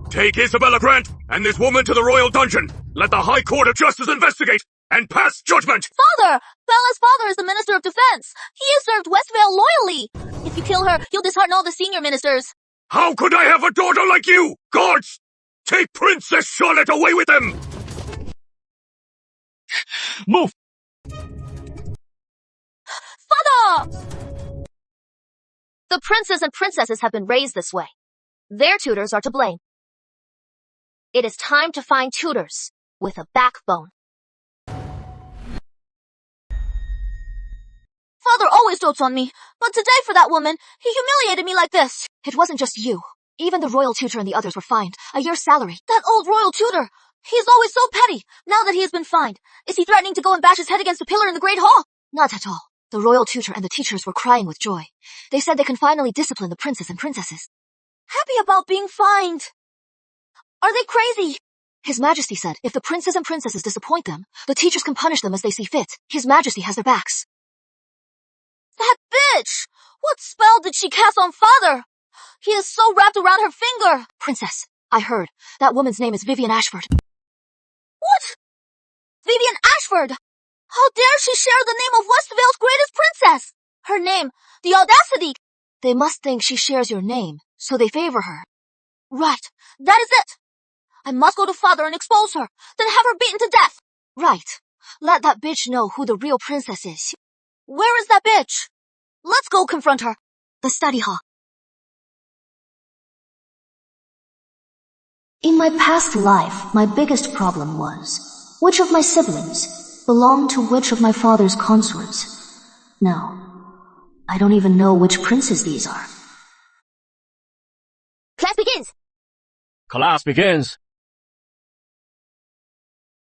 Take Isabella Grant and this woman to the royal dungeon. Let the High Court of Justice investigate and pass judgment. Father, Bella's father is the Minister of Defense. He has served Westvale loyally. If you kill her, you'll dishearten all the senior ministers. How could I have a daughter like you? Guards! Take Princess Charlotte away with them! Move! Father! The princes and princesses have been raised this way. Their tutors are to blame. It is time to find tutors with a backbone. Father always dotes on me, but today for that woman, he humiliated me like this. It wasn't just you. Even the royal tutor and the others were fined. A year's salary. That old royal tutor, he is always so petty. Now that he has been fined, is he threatening to go and bash his head against a pillar in the Great Hall? Not at all. The royal tutor and the teachers were crying with joy. They said they can finally discipline the princes and princesses. Happy about being fined. Are they crazy? His Majesty said if the princes and princesses disappoint them, the teachers can punish them as they see fit. His Majesty has their backs. That bitch! What spell did she cast on Father? He is so wrapped around her finger. Princess, I heard. That woman's name is Vivian Ashford. What? Vivian Ashford! How dare she share the name of Westvale's greatest princess? Her name, the audacity! They must think she shares your name, so they favor her. Right, that is it! I must go to Father and expose her, then have her beaten to death! Right. Let that bitch know who the real princess is. Where is that bitch? Let's go confront her. The study hall. In my past life, my biggest problem was, which of my siblings belonged to which of my father's consorts? Now, I don't even know which princes these are. Class begins! Class begins.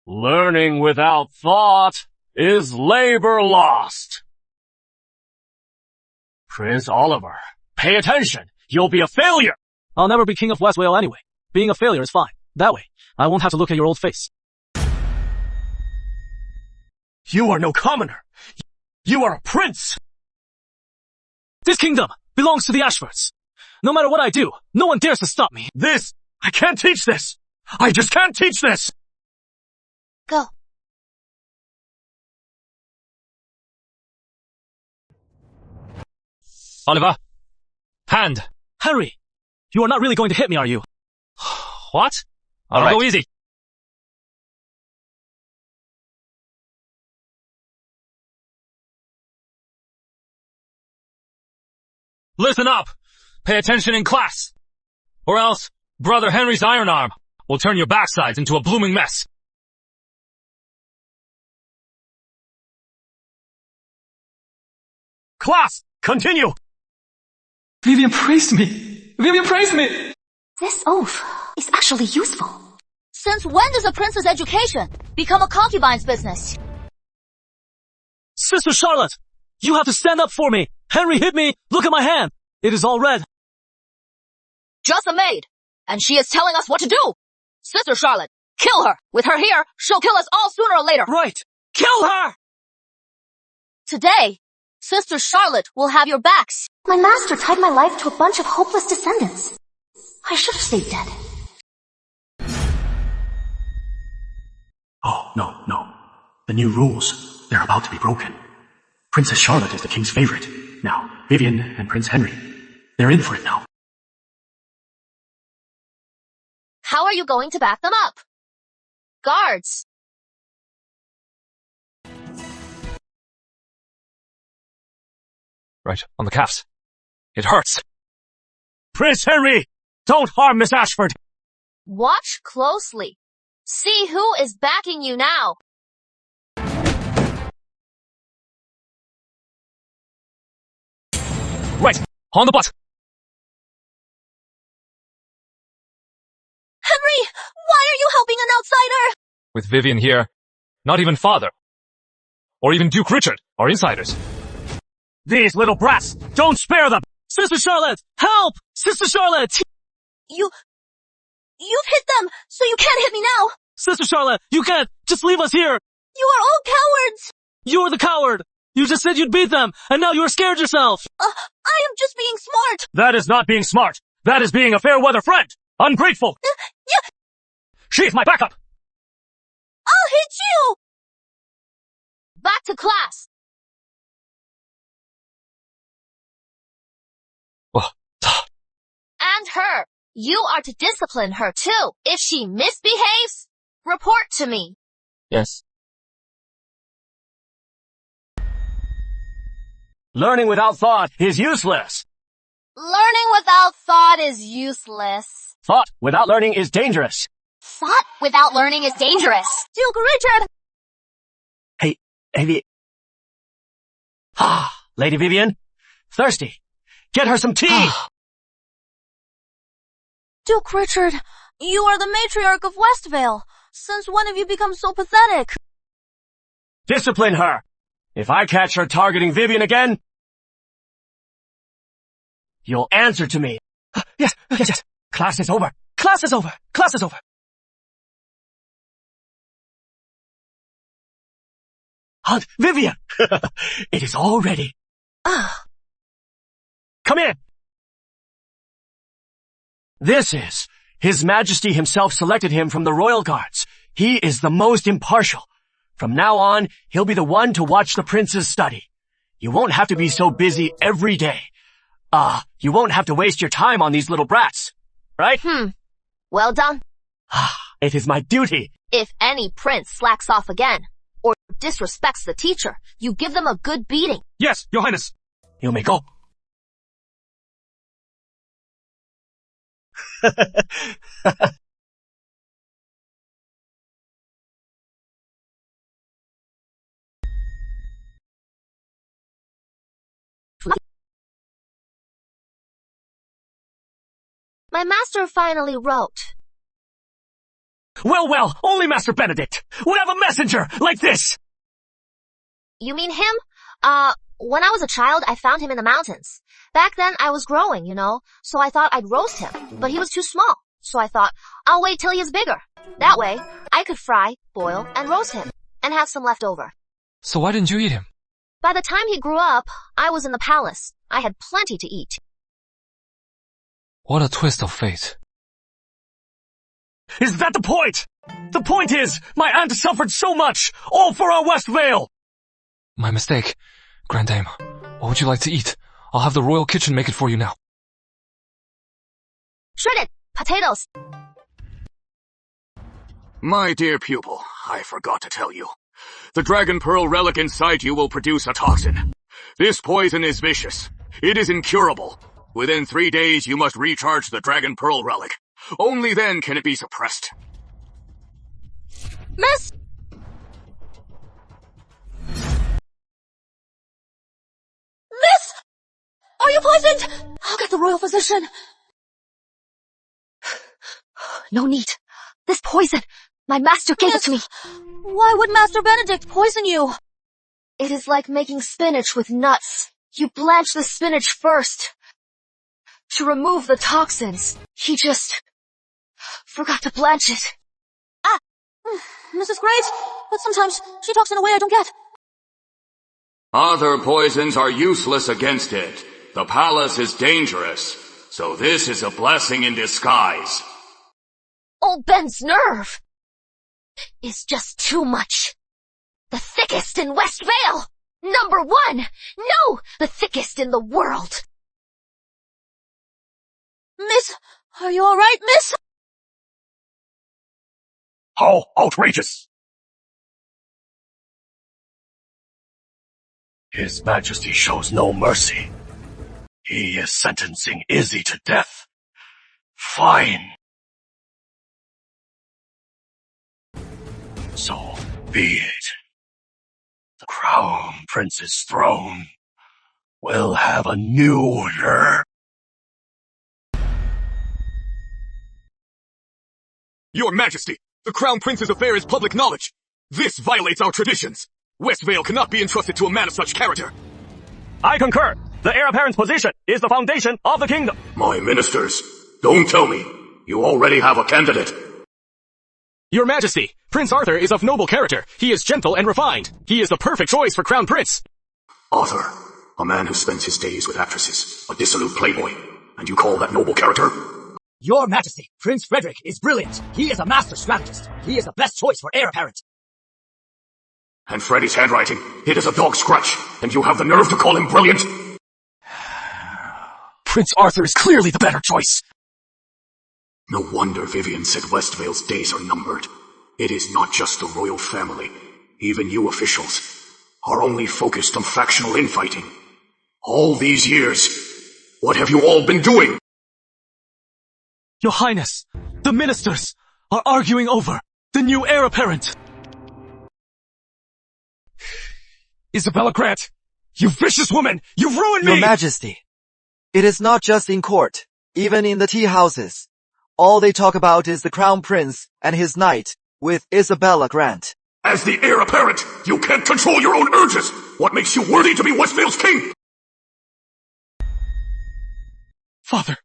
Learning without thought is labor lost. Prince Oliver, pay attention. You'll be a failure. I'll never be king of Westvale anyway. Being a failure is fine. That way, I won't have to look at your old face. You are no commoner. You are a prince. This kingdom belongs to the Ashfords. No matter what I do, no one dares to stop me. I can't teach this. I just can't teach this. Go. Oliver. Hand. Henry, you are not really going to hit me, are you? What? All I'll right. go easy. Listen up. Pay attention in class. Or else, Brother Henry's iron arm will turn your backsides into a blooming mess. Class, continue. Vivian praised me. Vivian praised me. This oath is actually useful. Since when does a prince's education become a concubine's business? Sister Charlotte, you have to stand up for me. Henry hit me. Look at my hand. It is all red. Just a maid, and she is telling us what to do. Sister Charlotte, kill her. With her here, she'll kill us all sooner or later. Right. Kill her! Today, Sister Charlotte will have your backs. My master tied my life to a bunch of hopeless descendants. I should have stayed dead. Oh, no. The new rules, they're about to be broken. Princess Charlotte is the king's favorite. Now, Vivian and Prince Henry, They're in for it now. How are you going to back them up? Guards! Right, on the calves. It hurts. Prince Henry! Don't harm Miss Ashford! Watch closely. See who is backing you now. Right, on the butt. Henry, why are you helping an outsider? With Vivian here, not even father, or even Duke Richard are insiders. These little brats! Don't spare them! Sister Charlotte! Help! Sister Charlotte! You've hit them, so you can't hit me now. Sister Charlotte, you can't! Just leave us here! You are all cowards! You are the coward! You just said you'd beat them, and now you are scared yourself! I am just being smart. That is not being smart. That is being a fair-weather friend. Ungrateful. She's my backup. I'll hit you! Back to class. And her. You are to discipline her too. If she misbehaves, report to me. Yes. Learning without thought is useless. Learning without thought is useless. Thought without learning is dangerous. Thought without learning is dangerous. Duke Richard! Hey, Lady Vivian? Thirsty. Get her some tea! Duke Richard, you are the matriarch of Westvale. Since when have you become so pathetic? Discipline her! If I catch her targeting Vivian again, you'll answer to me. Yes. Class is over. Class is over. Aunt Vivian! It is all ready. Come in. This is. His Majesty himself selected him from the Royal Guards. He is the most impartial. From now on, he'll be the one to watch the prince's study. You won't have to be so busy every day. You won't have to waste your time on these little brats. Right? Well done. It is my duty. If any prince slacks off again, or disrespects the teacher, you give them a good beating. Yes, Your Highness. You may go. My master finally wrote. Well, only Master Benedict would have a messenger like this. You mean him? When I was a child, I found him in the mountains. Back then, I was growing, so I thought I'd roast him, but he was too small. So I thought, I'll wait till he is bigger. That way, I could fry, boil, and roast him, and have some left over. So why didn't you eat him? By the time he grew up, I was in the palace. I had plenty to eat. What a twist of fate. Is that the point? The point is, my aunt suffered so much, all for our West Vale. My mistake. Grand Dame, what would you like to eat? I'll have the royal kitchen make it for you now. Shredded potatoes. My dear pupil, I forgot to tell you. The Dragon Pearl relic inside you will produce a toxin. This poison is vicious. It is incurable. Within 3 days, you must recharge the Dragon Pearl relic. Only then can it be suppressed. Miss! Miss! Are you poisoned? I'll get the royal physician. No need. This poison, my master gave it to me. Why would Master Benedict poison you? It is like making spinach with nuts. You blanch the spinach first. To remove the toxins. He just forgot to blanch it. This is great, but sometimes she talks in a way I don't get. Other poisons are useless against it. The palace is dangerous, so this is a blessing in disguise. Old Ben's nerve is just too much. The thickest in West Vale! #1! No! The thickest in the world! Miss, are you alright, miss? How outrageous! His Majesty shows no mercy. He is sentencing Izzy to death. Fine. So be it. The Crown Prince's throne will have a new owner. Your Majesty, the Crown Prince's affair is public knowledge. This violates our traditions. Westvale cannot be entrusted to a man of such character. I concur. The heir apparent's position is the foundation of the kingdom. My ministers, don't tell me. You already have a candidate. Your Majesty, Prince Arthur is of noble character. He is gentle and refined. He is the perfect choice for Crown Prince. Arthur, a man who spends his days with actresses, a dissolute playboy, and you call that noble character? Your Majesty, Prince Frederick is brilliant. He is a master strategist. He is the best choice for heir apparent. And Freddy's handwriting, it is a dog scratch, and you have the nerve to call him brilliant? Prince Arthur is clearly the better choice. No wonder Vivian said Westvale's days are numbered. It is not just the royal family. Even you officials are only focused on factional infighting. All these years, what have you all been doing? Your Highness, the ministers are arguing over the new heir apparent. Isabella Grant, you vicious woman! You've ruined me! Your Majesty, it is not just in court, even in the tea houses. All they talk about is the Crown Prince and his knight with Isabella Grant. As the heir apparent, you can't control your own urges! What makes you worthy to be Westvale's king? Father,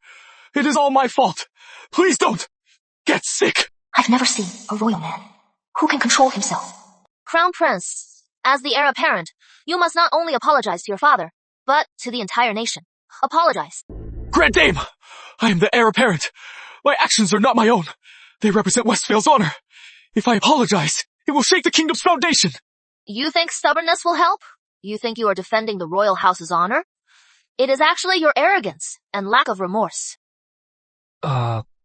it is all my fault. Please don't get sick. I've never seen a royal man who can control himself. Crown Prince, as the heir apparent, you must not only apologize to your father, but to the entire nation. Apologize. Grand Dame, I am the heir apparent. My actions are not my own. They represent Westvale's honor. If I apologize, it will shake the kingdom's foundation. You think stubbornness will help? You think you are defending the royal house's honor? It is actually your arrogance and lack of remorse.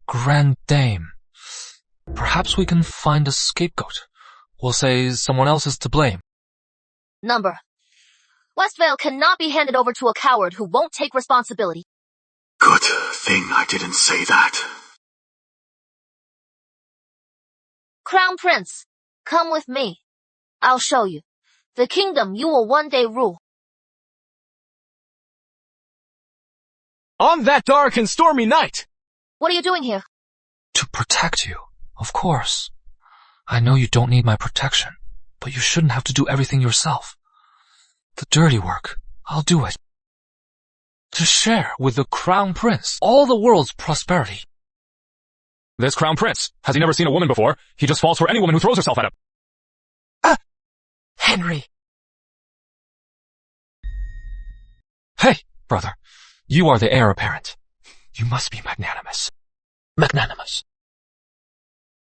Grand Dame. Perhaps we can find a scapegoat. We'll say someone else is to blame. Number. Westvale cannot be handed over to a coward who won't take responsibility. Good thing I didn't say that. Crown Prince, come with me. I'll show you. The kingdom you will one day rule. On that dark and stormy night. What are you doing here? To protect you, of course. I know you don't need my protection, but you shouldn't have to do everything yourself. The dirty work, I'll do it. To share with the Crown Prince all the world's prosperity. This Crown Prince, has he never seen a woman before? He just falls for any woman who throws herself at him. Henry! Hey, brother, you are the heir apparent. You must be magnanimous. Magnanimous.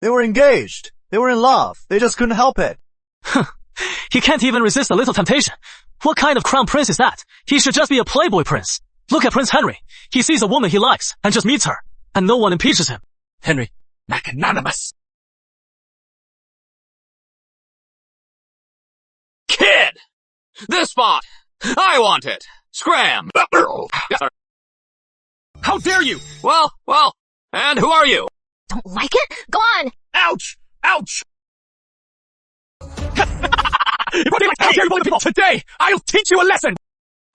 They were engaged. They were in love. They just couldn't help it. He can't even resist a little temptation. What kind of crown prince is that? He should just be a playboy prince. Look at Prince Henry. He sees a woman he likes and just meets her, and no one impeaches him. Henry, magnanimous. Kid! This spot! I want it! Scram! Yes, sir. How dare you! Well, and who are you? Don't like it? Go on! Ouch! Ouch! How dare you bully people! Today, I'll teach you a lesson!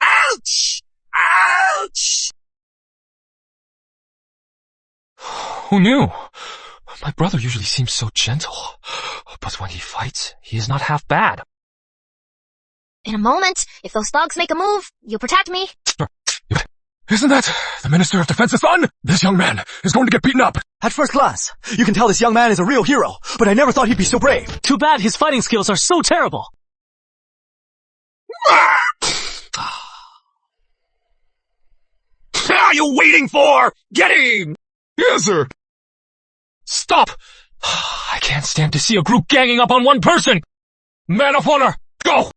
Ouch! Ouch! Who knew? My brother usually seems so gentle, but when he fights, he is not half bad. In a moment, if those thugs make a move, you protect me. Isn't that the Minister of Defense's son? This young man is going to get beaten up. At first glance, you can tell this young man is a real hero, but I never thought he'd be so brave. Too bad his fighting skills are so terrible. What are you waiting for? Get him! Yes, sir. Stop! I can't stand to see a group ganging up on one person! Man of honor, go!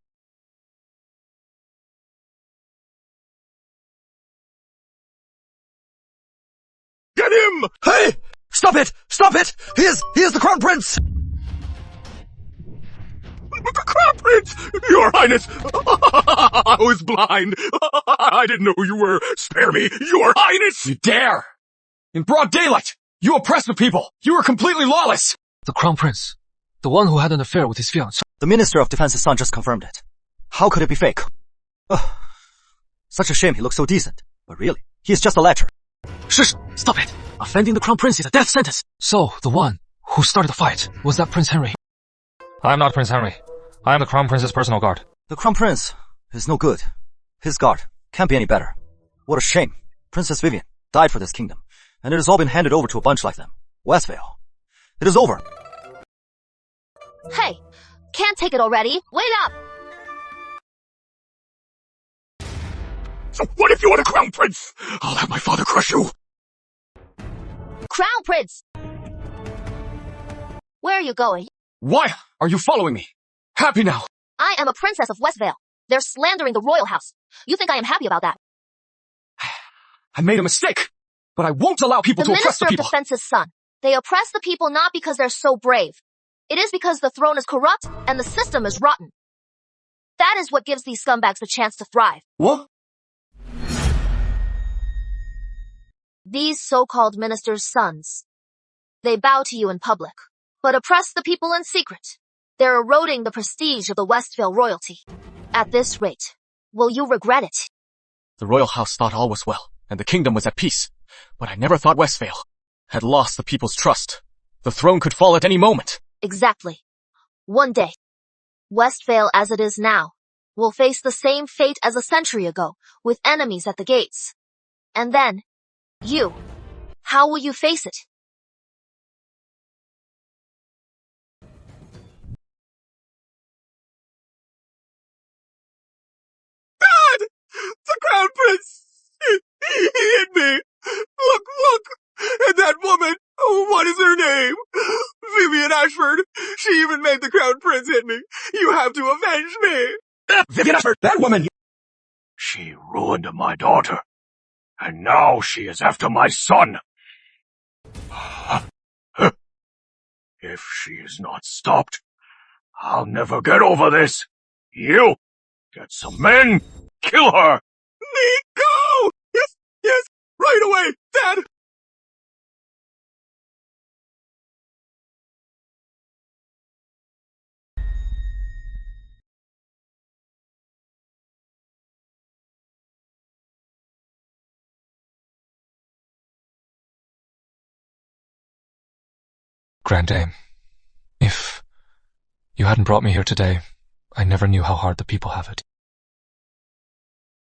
him! Hey! Stop it! Stop it! He is the Crown Prince! Crown Prince! Your Highness! I was blind! I didn't know who you were! Spare me, Your Highness! You dare! In broad daylight! You oppress the people! You are completely lawless! The Crown Prince. The one who had an affair with his fiancée. The Minister of Defense's son just confirmed it. How could it be fake? Ugh. Such a shame he looks so decent. But really, he is just a lecher. Shush! Stop it! Offending the Crown Prince is a death sentence. So, the one who started the fight, was that Prince Henry? I am not Prince Henry. I am the Crown Prince's personal guard. The Crown Prince is no good. His guard can't be any better. What a shame. Princess Vivian died for this kingdom, and it has all been handed over to a bunch like them. Westvale. It is over. Hey, can't take it already. Wait up! So what if you are the Crown Prince? I'll have my father crush you. Crown Prince! Where are you going? Why are you following me? Happy now! I am a princess of Westvale. They're slandering the royal house. You think I am happy about that? I made a mistake, but I won't allow people to oppress the people. The Minister of Defense's son. They oppress the people not because they're so brave. It is because the throne is corrupt and the system is rotten. That is what gives these scumbags a chance to thrive. What? These so-called ministers' sons. They bow to you in public, but oppress the people in secret. They're eroding the prestige of the Westvale royalty. At this rate, will you regret it? The royal house thought all was well, and the kingdom was at peace. But I never thought Westvale had lost the people's trust. The throne could fall at any moment. Exactly. One day, Westvale as it is now, will face the same fate as a century ago, with enemies at the gates. And then, you, how will you face it? God! The Crown Prince! He hit me! Look! And that woman! Oh, what is her name? Vivian Ashford! She even made the Crown Prince hit me! You have to avenge me! Vivian Ashford! That woman! She ruined my daughter. And now she is after my son. If she is not stopped, I'll never get over this. You, get some men, kill her. Me, go! Yes, right away, Dad! Grand Dame, if you hadn't brought me here today, I never knew how hard the people have it.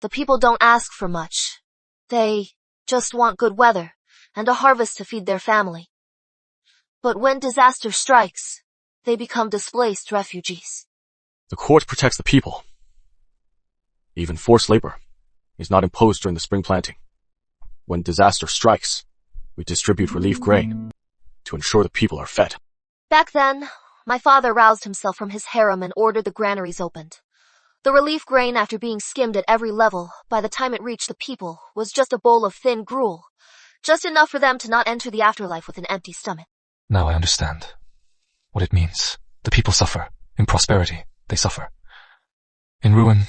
The people don't ask for much. They just want good weather and a harvest to feed their family. But when disaster strikes, they become displaced refugees. The court protects the people. Even forced labor is not imposed during the spring planting. When disaster strikes, we distribute relief grain to ensure the people are fed. Back then, my father roused himself from his harem and ordered the granaries opened. The relief grain, after being skimmed at every level, by the time it reached the people, was just a bowl of thin gruel. Just enough for them to not enter the afterlife with an empty stomach. Now I understand what it means. The people suffer. In prosperity, they suffer. In ruin,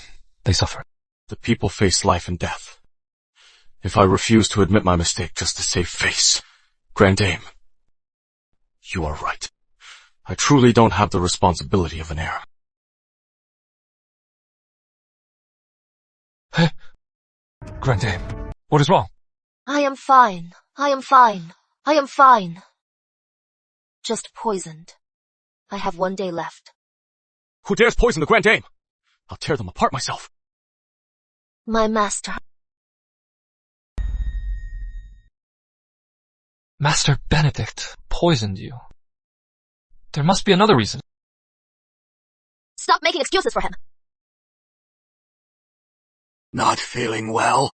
they suffer. The people face life and death. If I refuse to admit my mistake just to save face, Grand Dame, you are right. I truly don't have the responsibility of an heir. Hey, Grand Dame, what is wrong? I am fine. I am fine. I am fine. Just poisoned. I have 1 day left. Who dares poison the Grand Dame? I'll tear them apart myself. My master. Master Benedict poisoned you. There must be another reason. Stop making excuses for him. Not feeling well?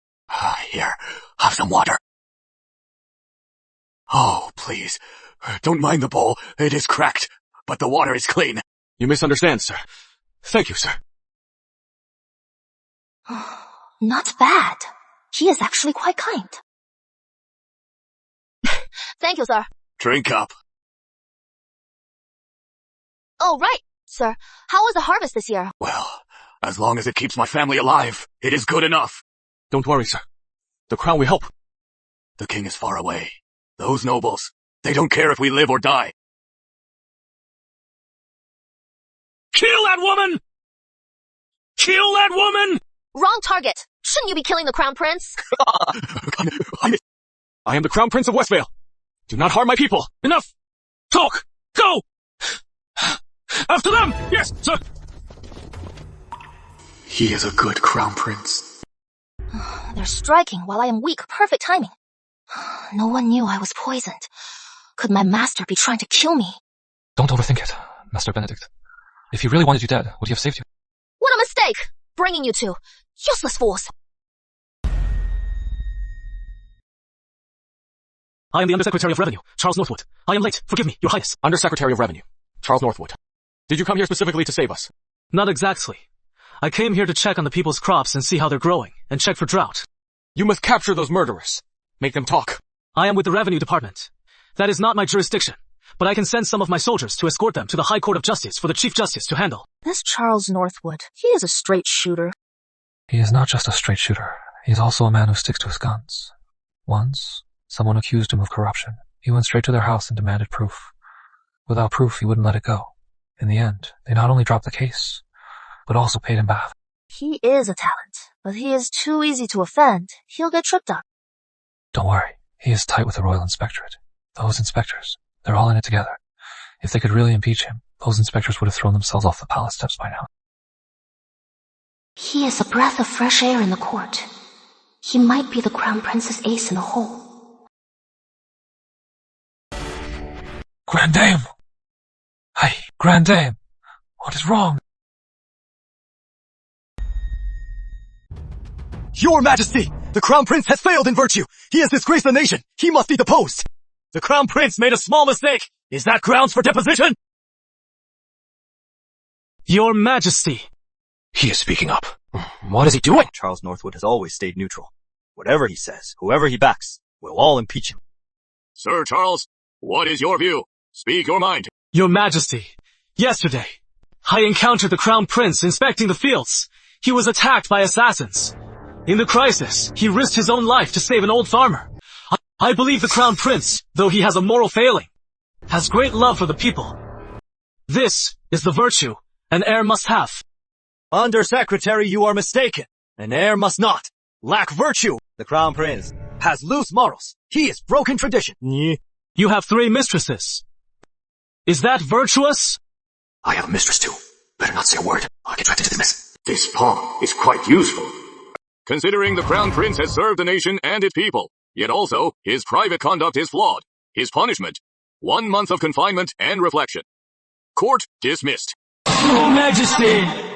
Here, have some water. Oh, please. Don't mind the bowl. It is cracked, but the water is clean. You misunderstand, sir. Thank you, sir. Not bad. He is actually quite kind. Thank you, sir. Drink up. Oh, right, sir. How was the harvest this year? Well, as long as it keeps my family alive, it is good enough. Don't worry, sir. The crown will help. The king is far away. Those nobles, they don't care if we live or die. Kill that woman! Kill that woman! Wrong target. Shouldn't you be killing the crown prince? I am the crown prince of Westvale. Do not harm my people. Enough! Talk! Go! After them! Yes, sir! He is a good crown prince. They're striking while I am weak. Perfect timing. No one knew I was poisoned. Could my master be trying to kill me? Don't overthink it, Master Benedict. If he really wanted you dead, would he have saved you? What a mistake! Bringing you two. Useless fools. I am the Undersecretary of Revenue, Charles Northwood. I am late. Forgive me, Your Highness. Undersecretary of Revenue, Charles Northwood. Did you come here specifically to save us? Not exactly. I came here to check on the people's crops and see how they're growing, and check for drought. You must capture those murderers. Make them talk. I am with the Revenue Department. That is not my jurisdiction, but I can send some of my soldiers to escort them to the High Court of Justice for the Chief Justice to handle. This Charles Northwood, he is a straight shooter. He is not just a straight shooter. He is also a man who sticks to his guns. Once, someone accused him of corruption. He went straight to their house and demanded proof. Without proof, he wouldn't let it go. In the end, they not only dropped the case, but also paid him back. He is a talent, but he is too easy to offend. He'll get tripped up. Don't worry. He is tight with the Royal Inspectorate. Those inspectors, they're all in it together. If they could really impeach him, those inspectors would have thrown themselves off the palace steps by now. He is a breath of fresh air in the court. He might be the crown prince's ace in the hole. Grand Dame! Hey, Grand Dame! What is wrong? Your Majesty! The Crown Prince has failed in virtue! He has disgraced the nation! He must be deposed! The Crown Prince made a small mistake! Is that grounds for deposition? Your Majesty! He is speaking up. What is he doing? Charles Northwood has always stayed neutral. Whatever he says, whoever he backs, we'll all impeach him. Sir Charles, what is your view? Speak your mind. Your Majesty, yesterday, I encountered the Crown Prince inspecting the fields. He was attacked by assassins. In the crisis, he risked his own life to save an old farmer. I believe the Crown Prince, though he has a moral failing, has great love for the people. This is the virtue an heir must have. Undersecretary, you are mistaken. An heir must not lack virtue. The Crown Prince has loose morals. He has broken tradition. You have 3 mistresses. Is that virtuous? I have a mistress too. Better not say a word. I'll get dragged into the mess. This palm is quite useful. Considering the Crown Prince has served the nation and its people, yet also his private conduct is flawed. His punishment, 1 month of confinement and reflection. Court dismissed. Your Majesty!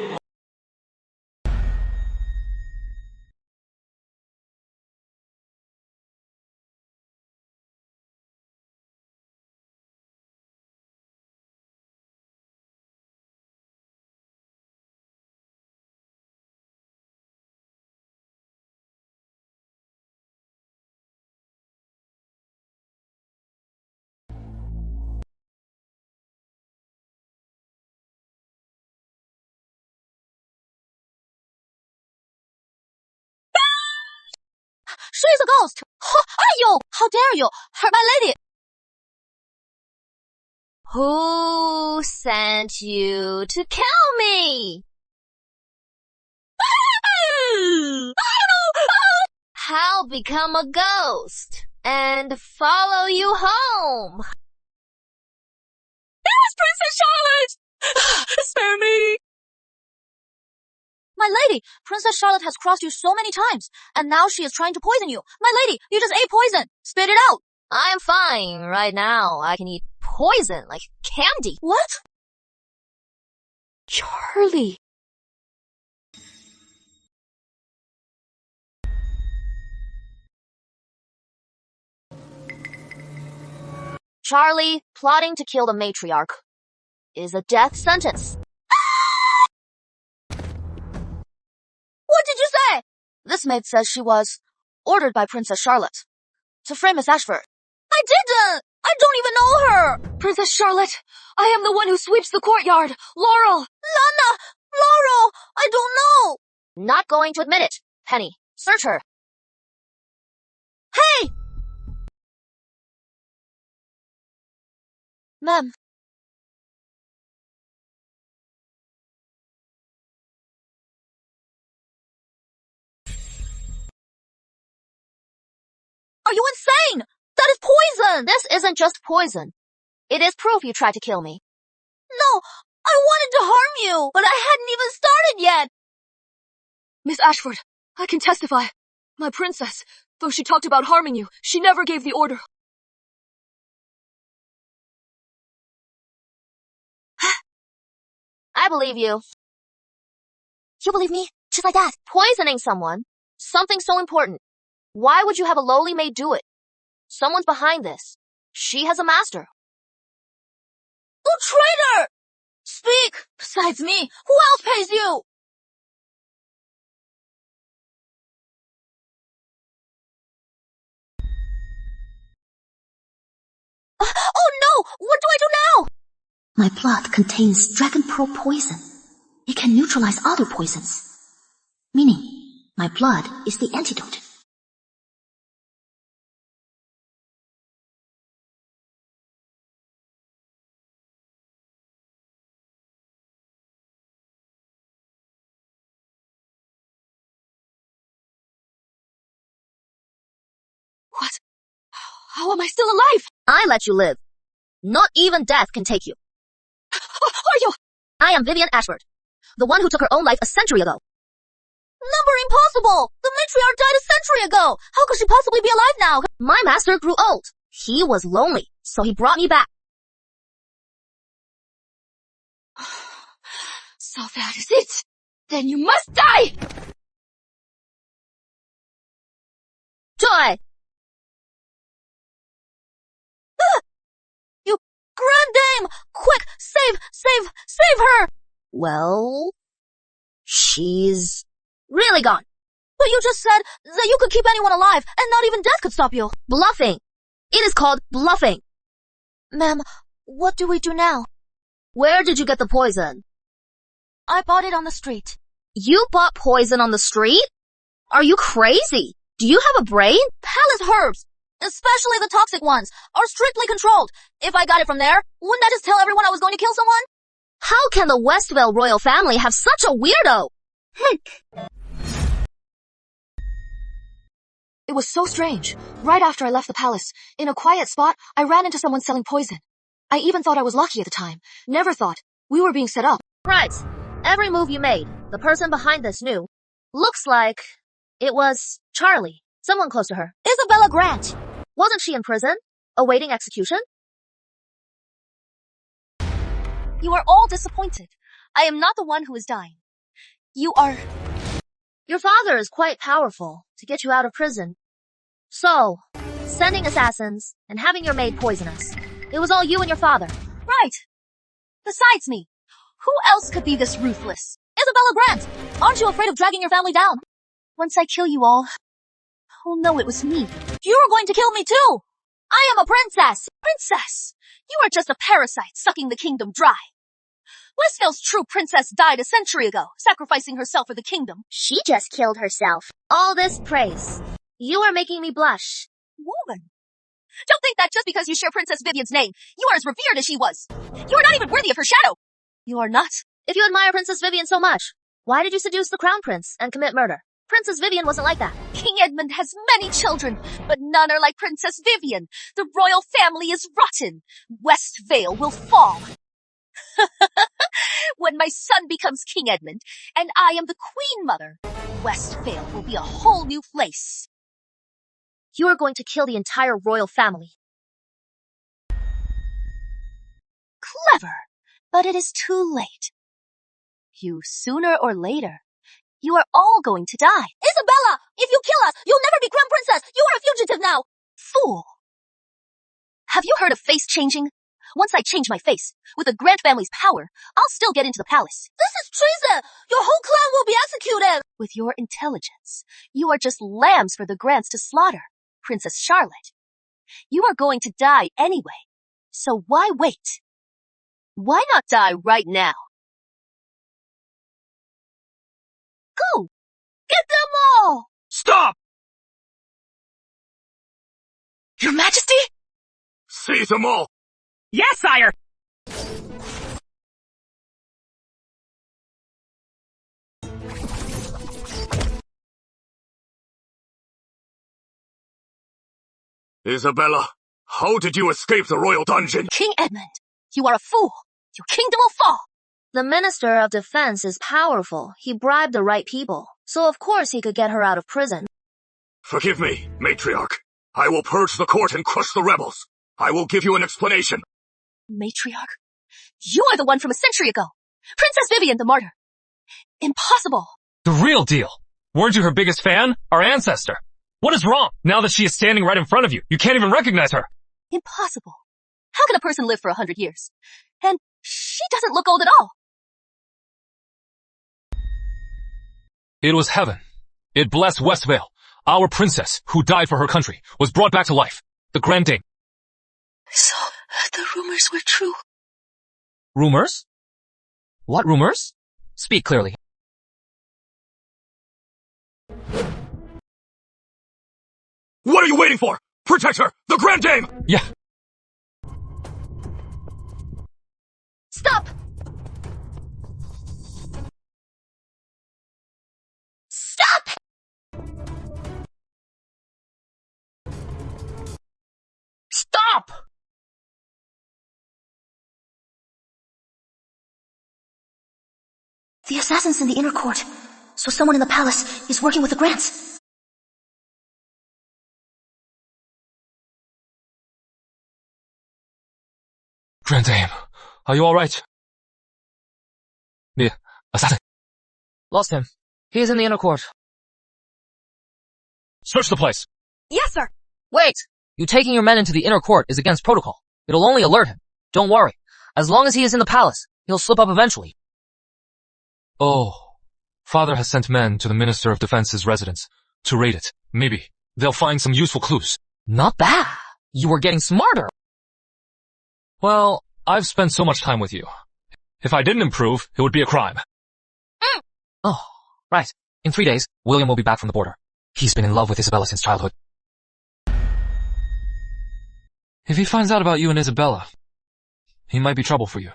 She's a ghost! Ayo! How dare you! Hurt my lady! Who sent you to kill me? I'll become a ghost and follow you home. It was Princess Charlotte! Spare me! My lady, Princess Charlotte has crossed you so many times, and now she is trying to poison you. My lady, you just ate poison. Spit it out. I'm fine right now. I can eat poison like candy. What? Charlie. Charlie plotting to kill the matriarch is a death sentence. What did you say? This maid says she was ordered by Princess Charlotte to frame Miss Ashford. I didn't! I don't even know her! Princess Charlotte, I am the one who sweeps the courtyard. Laurel! Lana! Laurel! I don't know! Not going to admit it. Penny, search her. Hey! Ma'am. Are you insane? That is poison! This isn't just poison. It is proof you tried to kill me. No, I wanted to harm you, but I hadn't even started yet. Miss Ashford, I can testify. My princess, though she talked about harming you, she never gave the order. I believe you. You believe me? Just like that? Poisoning someone, something so important. Why would you have a lowly maid do it? Someone's behind this. She has a master. You traitor! Speak! Besides me, who else pays you? Oh no! What do I do now? My blood contains dragon pearl poison. It can neutralize other poisons. Meaning, my blood is the antidote. What? How am I still alive? I let you live. Not even death can take you. Who are you? I am Vivian Ashford, the one who took her own life a century ago. Number impossible! The matriarch died a century ago! How could she possibly be alive now? My master grew old. He was lonely, so he brought me back. So that is it! Then you must die! Joy! You grand dame! Quick! Save her! Well, she's really gone. But you just said that you could keep anyone alive and not even death could stop you. Bluffing. It is called bluffing. Ma'am, what do we do now? Where did you get the poison? I bought it on the street. You bought poison on the street? Are you crazy? Do you have a brain? Palace herbs, especially the toxic ones, are strictly controlled. If I got it from there, wouldn't I just tell everyone I was going to kill someone? How can the Westvale royal family have such a weirdo? It was so strange. Right after I left the palace, in a quiet spot, I ran into someone selling poison. I even thought I was lucky at the time. Never thought we were being set up. Right. Every move you made, the person behind this knew. Looks like it was Charlie, someone close to her. Isabella Grant! Wasn't she in prison, awaiting execution? You are all disappointed. I am not the one who is dying. You are... Your father is quite powerful to get you out of prison. So, sending assassins and having your maid poison us. It was all you and your father. Right. Besides me, who else could be this ruthless? Isabella Grant! Aren't you afraid of dragging your family down? Once I kill you all, oh no, it was me. You're going to kill me too! I am a princess! Princess! You are just a parasite sucking the kingdom dry. Westvale's true princess died a century ago, sacrificing herself for the kingdom. She just killed herself. All this praise. You are making me blush. Woman! Don't think that just because you share Princess Vivian's name, you are as revered as she was. You are not even worthy of her shadow. You are not. If you admire Princess Vivian so much, why did you seduce the crown prince and commit murder? Princess Vivian wasn't like that. King Edmund has many children, but none are like Princess Vivian. The royal family is rotten. Westvale will fall. When my son becomes King Edmund, and I am the Queen Mother, Westvale will be a whole new place. You are going to kill the entire royal family. Clever, but it is too late. You sooner or later, you are all going to die. Isabella, if you kill us, you'll never be crown princess. You are a fugitive now. Fool. Have you heard of face changing? Once I change my face, with the Grant family's power, I'll still get into the palace. This is treason! Your whole clan will be executed! With your intelligence, you are just lambs for the Grants to slaughter. Princess Charlotte, You are going to die anyway. So why wait? Why not die right now? Go! Get them all! Stop! Your Majesty? Seize them all! Yes, sire! Isabella, how did you escape the royal dungeon? King Edmund, you are a fool. Your kingdom will fall. The Minister of Defense is powerful. He bribed the right people. So of course he could get her out of prison. Forgive me, matriarch. I will purge the court and crush the rebels. I will give you an explanation. Matriarch? You are the one from a century ago. Princess Vivian the martyr. Impossible. The real deal. Weren't you her biggest fan? Our ancestor. What is wrong? Now that she is standing right in front of you, you can't even recognize her. Impossible. How can a person live for 100 years? And she doesn't look old at all. It was heaven. It blessed Westvale. Our princess, who died for her country, was brought back to life. The Grand Dame. So, the rumors were true. Rumors? What rumors? Speak clearly. What are you waiting for? Protect her! The Grand Dame! Yeah. Stop! Stop! Stop! The assassin's in the inner court, so someone in the palace is working with the Grants. Grand Dame, are you alright? The assassin. Lost him. He is in the inner court. Search the place. Yes, sir. Wait! You taking your men into the inner court is against protocol. It'll only alert him. Don't worry. As long as he is in the palace, he'll slip up eventually. Oh. Father has sent men to the Minister of Defense's residence to raid it. Maybe they'll find some useful clues. Not bad. You were getting smarter. Well, I've spent so much time with you. If I didn't improve, it would be a crime. Oh, right. In 3 days, William will be back from the border. He's been in love with Isabella since childhood. If he finds out about you and Isabella, he might be trouble for you.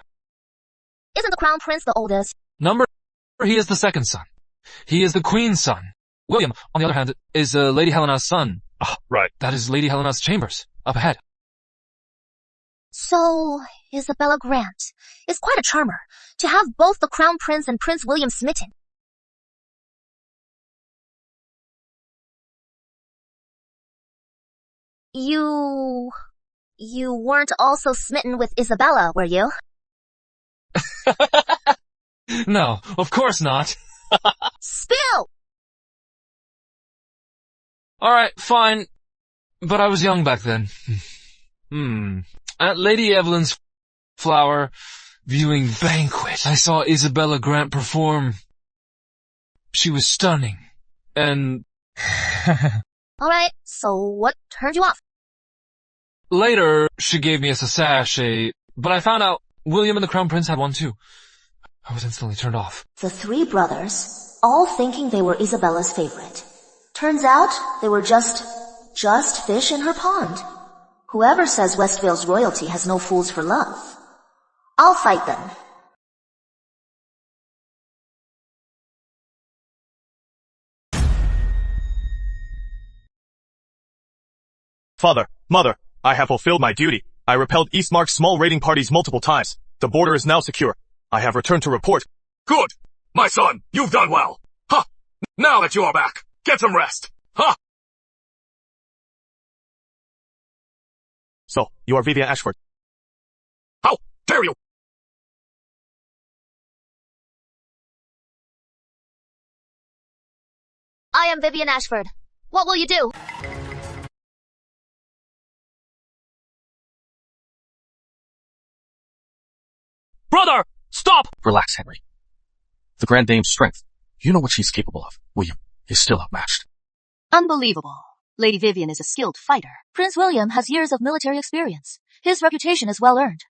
Isn't the Crown Prince the oldest? He is the second son. He is the Queen's son. William, on the other hand, is Lady Helena's son. Ah, right. That is Lady Helena's chambers, up ahead. So, Isabella Grant is quite a charmer, to have both the Crown Prince and Prince William smitten. You weren't also smitten with Isabella, were you? No, of course not. Spill! Alright, fine. But I was young back then. At Lady Evelyn's flower viewing banquet, I saw Isabella Grant perform. She was stunning. And... Alright, so what turned you off? Later, she gave me a sachet, but I found out William and the Crown Prince had one too. I was instantly turned off. The three brothers, all thinking they were Isabella's favorite. Turns out they were just fish in her pond. Whoever says Westvale's royalty has no fools for love. I'll fight them. Father, Mother, I have fulfilled my duty. I repelled Eastmark's small raiding parties multiple times. The border is now secure. I have returned to report. Good! My son, you've done well! Ha! Now that you are back, get some rest! Ha! So, you are Vivian Ashford. How dare you! I am Vivian Ashford. What will you do? Brother! Stop! Relax, Henry. The Grand Dame's strength. You know what she's capable of. William is still outmatched. Unbelievable. Lady Vivian is a skilled fighter. Prince William has years of military experience. His reputation is well earned.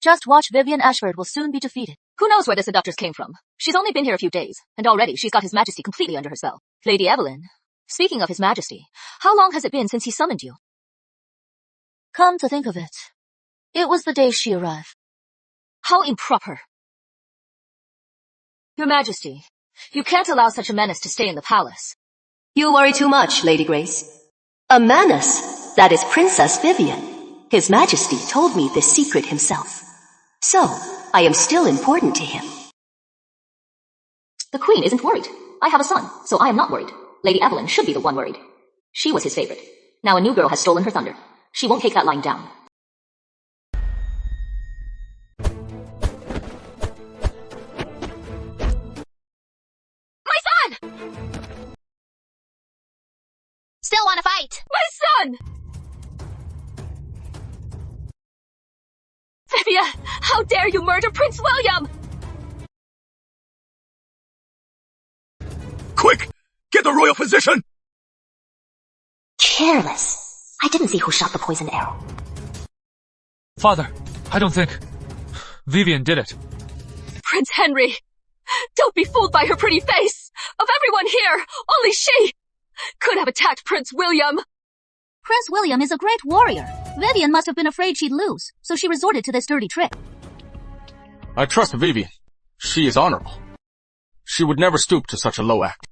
Just watch Vivian Ashford will soon be defeated. Who knows where the seductress came from? She's only been here a few days, and already she's got His Majesty completely under her spell. Lady Evelyn, speaking of His Majesty, how long has it been since he summoned you? Come to think of it, it was the day she arrived. How improper. Your Majesty, you can't allow such a menace to stay in the palace. You worry too much, Lady Grace. A menace? That is Princess Vivian. His Majesty told me this secret himself. So, I am still important to him. The Queen isn't worried. I have a son, so I am not worried. Lady Evelyn should be the one worried. She was his favorite. Now a new girl has stolen her thunder. She won't take that lying down. My son! Still wanna fight? My son! Vivian, how dare you murder Prince William? Quick! Get the royal physician! Careless. I didn't see who shot the poisoned arrow. Father, I don't think Vivian did it. Prince Henry, don't be fooled by her pretty face. Of everyone here, only she could have attacked Prince William. Prince William is a great warrior. Vivian must have been afraid she'd lose, so she resorted to this dirty trick. I trust Vivian. She is honorable. She would never stoop to such a low act.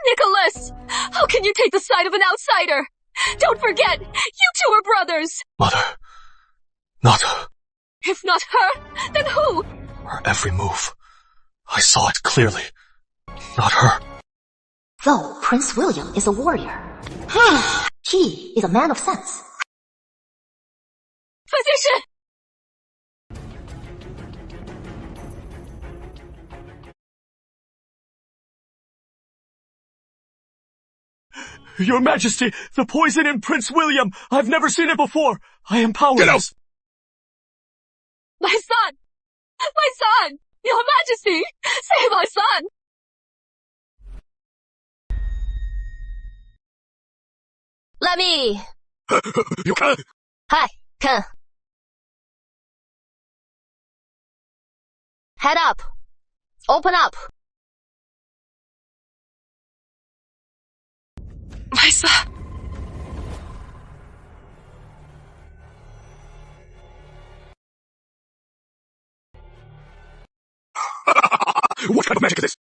Nicholas, how can you take the side of an outsider? Don't forget, you two are brothers. Mother. Not her. If not her, then who? Her every move. I saw it clearly. Not her. Though Prince William is a warrior, he is a man of sense. Physician! Your Majesty, the poison in Prince William! I've never seen it before! I am powerless! Get out! My son! My son! Your Majesty! Save my son! Let me... You can't! Hi, can. Head up. Open up. My son! What kind of magic is this?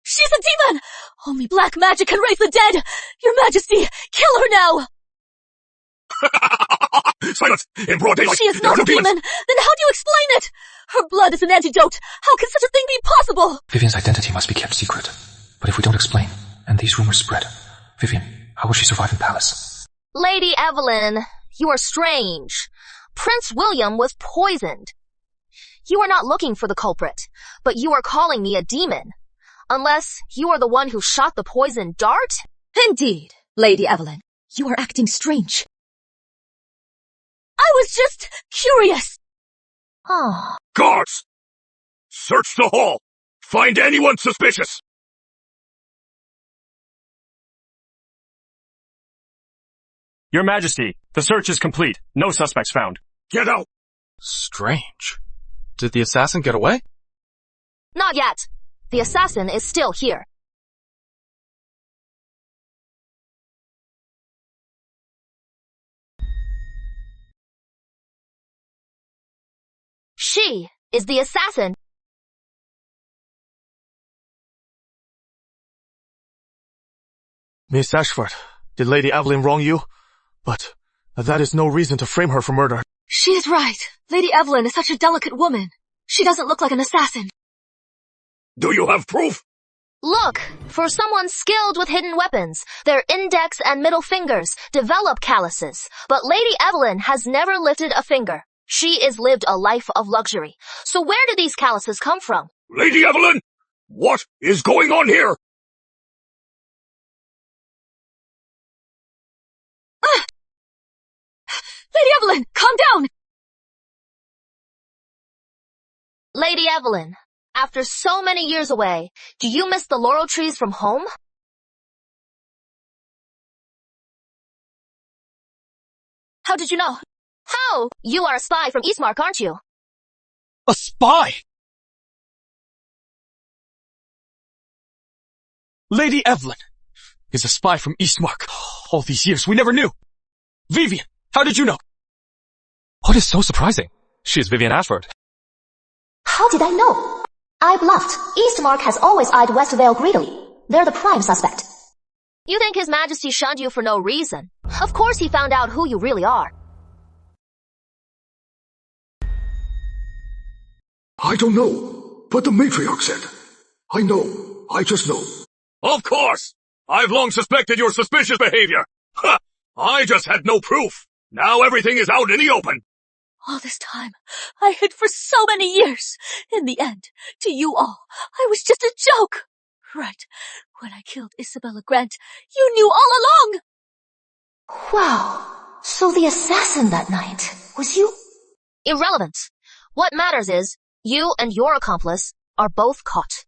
She's a demon! Only black magic can raise the dead! Your Majesty, kill her now! Silence! In broad daylight! She is not a demon! Then how do you explain it? Her blood is an antidote! How can such a thing be possible? Vivian's identity must be kept secret. But if we don't explain, and these rumors spread, Vivian, how will she survive in palace? Lady Evelyn, you are strange. Prince William was poisoned. You are not looking for the culprit, but you are calling me a demon. Unless you are the one who shot the poisoned dart? Indeed, Lady Evelyn, you are acting strange. I was just curious. Oh. Guards! Search the hall! Find anyone suspicious! Your Majesty, the search is complete. No suspects found. Get out! Strange. Did the assassin get away? Not yet. The assassin is still here. She is the assassin. Miss Ashford, did Lady Evelyn wrong you? But that is no reason to frame her for murder. She is right. Lady Evelyn is such a delicate woman. She doesn't look like an assassin. Do you have proof? Look, for someone skilled with hidden weapons, their index and middle fingers develop calluses. But Lady Evelyn has never lifted a finger. She has lived a life of luxury. So where do these calluses come from? Lady Evelyn! What is going on here? Lady Evelyn, calm down! Lady Evelyn, after so many years away, do you miss the laurel trees from home? How did you know? How? You are a spy from Eastmark, aren't you? A spy? Lady Evelyn is a spy from Eastmark. All these years, we never knew. Vivian, how did you know? What is so surprising? She is Vivian Ashford. How did I know? I bluffed. Eastmark has always eyed Westvale greedily. They're the prime suspect. You think His Majesty shunned you for no reason. Of course he found out who you really are. I don't know, but the matriarch said. I know. I just know. Of course! I've long suspected your suspicious behavior. Ha! I just had no proof. Now everything is out in the open. All this time, I hid for so many years. In the end, to you all, I was just a joke. Right. When I killed Isabella Grant, you knew all along! Wow. So the assassin that night was you? Irrelevant. What matters is, you and your accomplice are both caught.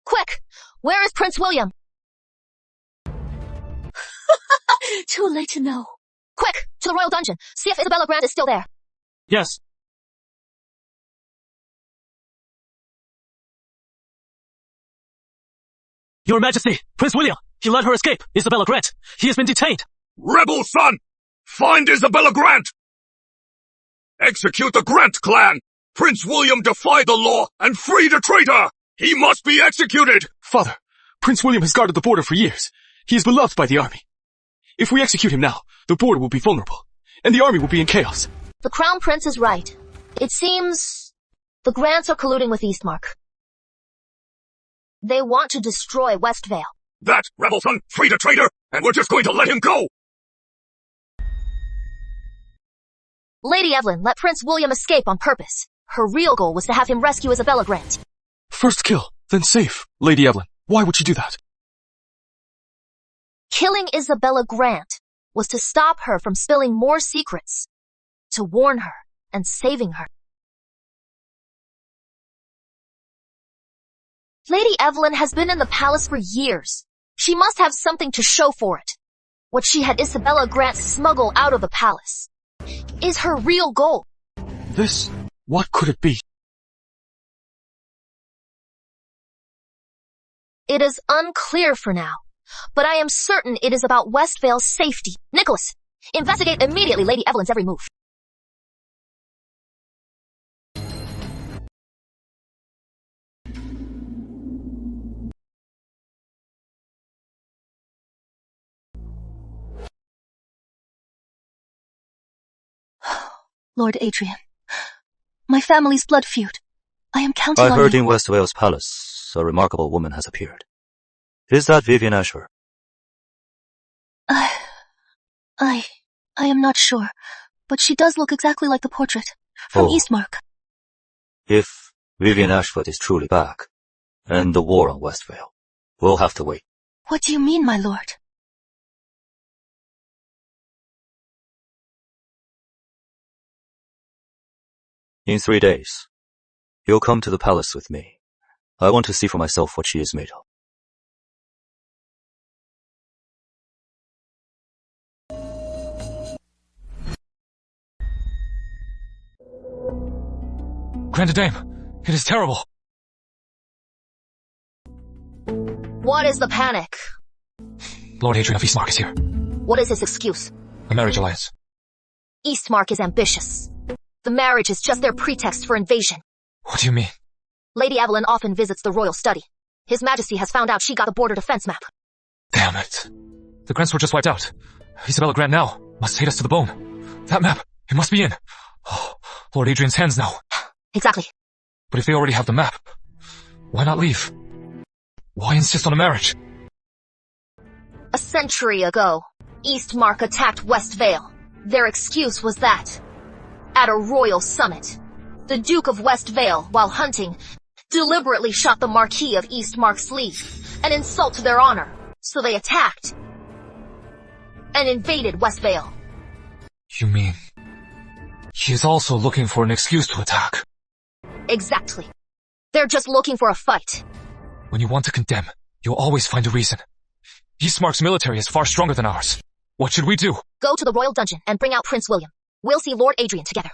Quick! Where is Prince William? Too late to know. Quick! To the royal dungeon. See if Isabella Grant is still there. Yes. Your Majesty, Prince William, he let her escape. Isabella Grant. He has been detained. Rebel son! Find Isabella Grant! Execute the Grant clan! Prince William defied the law and freed a traitor! He must be executed! Father, Prince William has guarded the border for years. He is beloved by the army. If we execute him now, the border will be vulnerable, and the army will be in chaos. The Crown Prince is right. It seems the Grants are colluding with Eastmark. They want to destroy Westvale. That rebel son freed a traitor, and we're just going to let him go! Lady Evelyn let Prince William escape on purpose. Her real goal was to have him rescue Isabella Grant. First kill, then save. Lady Evelyn, why would you do that? Killing Isabella Grant was to stop her from spilling more secrets, to warn her and saving her. Lady Evelyn has been in the palace for years. She must have something to show for it. What she had Isabella Grant smuggle out of the palace is her real goal. This, what could it be? It is unclear for now, but I am certain it is about Westvale's safety. Nicholas, investigate immediately Lady Evelyn's every move. Lord Adrian, my family's blood feud. I am counting on you. I heard in Westvale's palace, a remarkable woman has appeared. Is that Vivian Ashford? I am not sure, but she does look exactly like the portrait from Eastmark. If Vivian Ashford is truly back, and the war on Westvale, we'll have to wait. What do you mean, my lord? In 3 days, you'll come to the palace with me. I want to see for myself what she is made of. Grand Dame, it is terrible. What is the panic? Lord Adrian of Eastmark is here. What is his excuse? A marriage alliance. Eastmark is ambitious. The marriage is just their pretext for invasion. What do you mean? Lady Evelyn often visits the royal study. His Majesty has found out she got the border defense map. Damn it. The Grants were just wiped out. Isabella Grant now must hate us to the bone. That map, it must be in. Oh, Lord Adrian's hands now. Exactly. But if they already have the map, why not leave? Why insist on a marriage? A century ago, Eastmark attacked Westvale. Their excuse was that. At a royal summit, the Duke of Westvale, while hunting, deliberately shot the Marquis of Eastmark's sleeve, an insult to their honor, so they attacked and invaded Westvale. You mean, he is also looking for an excuse to attack? Exactly. They're just looking for a fight. When you want to condemn, you'll always find a reason. Eastmark's military is far stronger than ours. What should we do? Go to the royal dungeon and bring out Prince William. We'll see Lord Adrian together.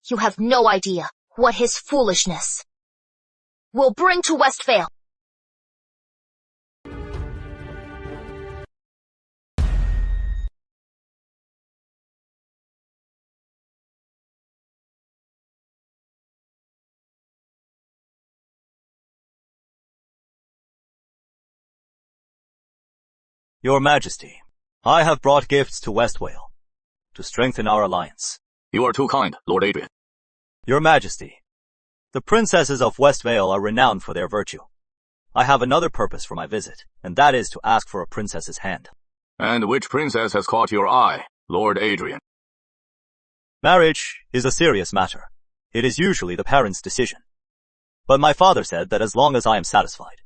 You have no idea what his foolishness will bring to Westvale. Your Majesty, I have brought gifts to Westvale to strengthen our alliance. You are too kind, Lord Adrian. Your Majesty, the princesses of Westvale are renowned for their virtue. I have another purpose for my visit, and that is to ask for a princess's hand. And which princess has caught your eye, Lord Adrian? Marriage is a serious matter. It is usually the parents' decision. But my father said that as long as I am satisfied.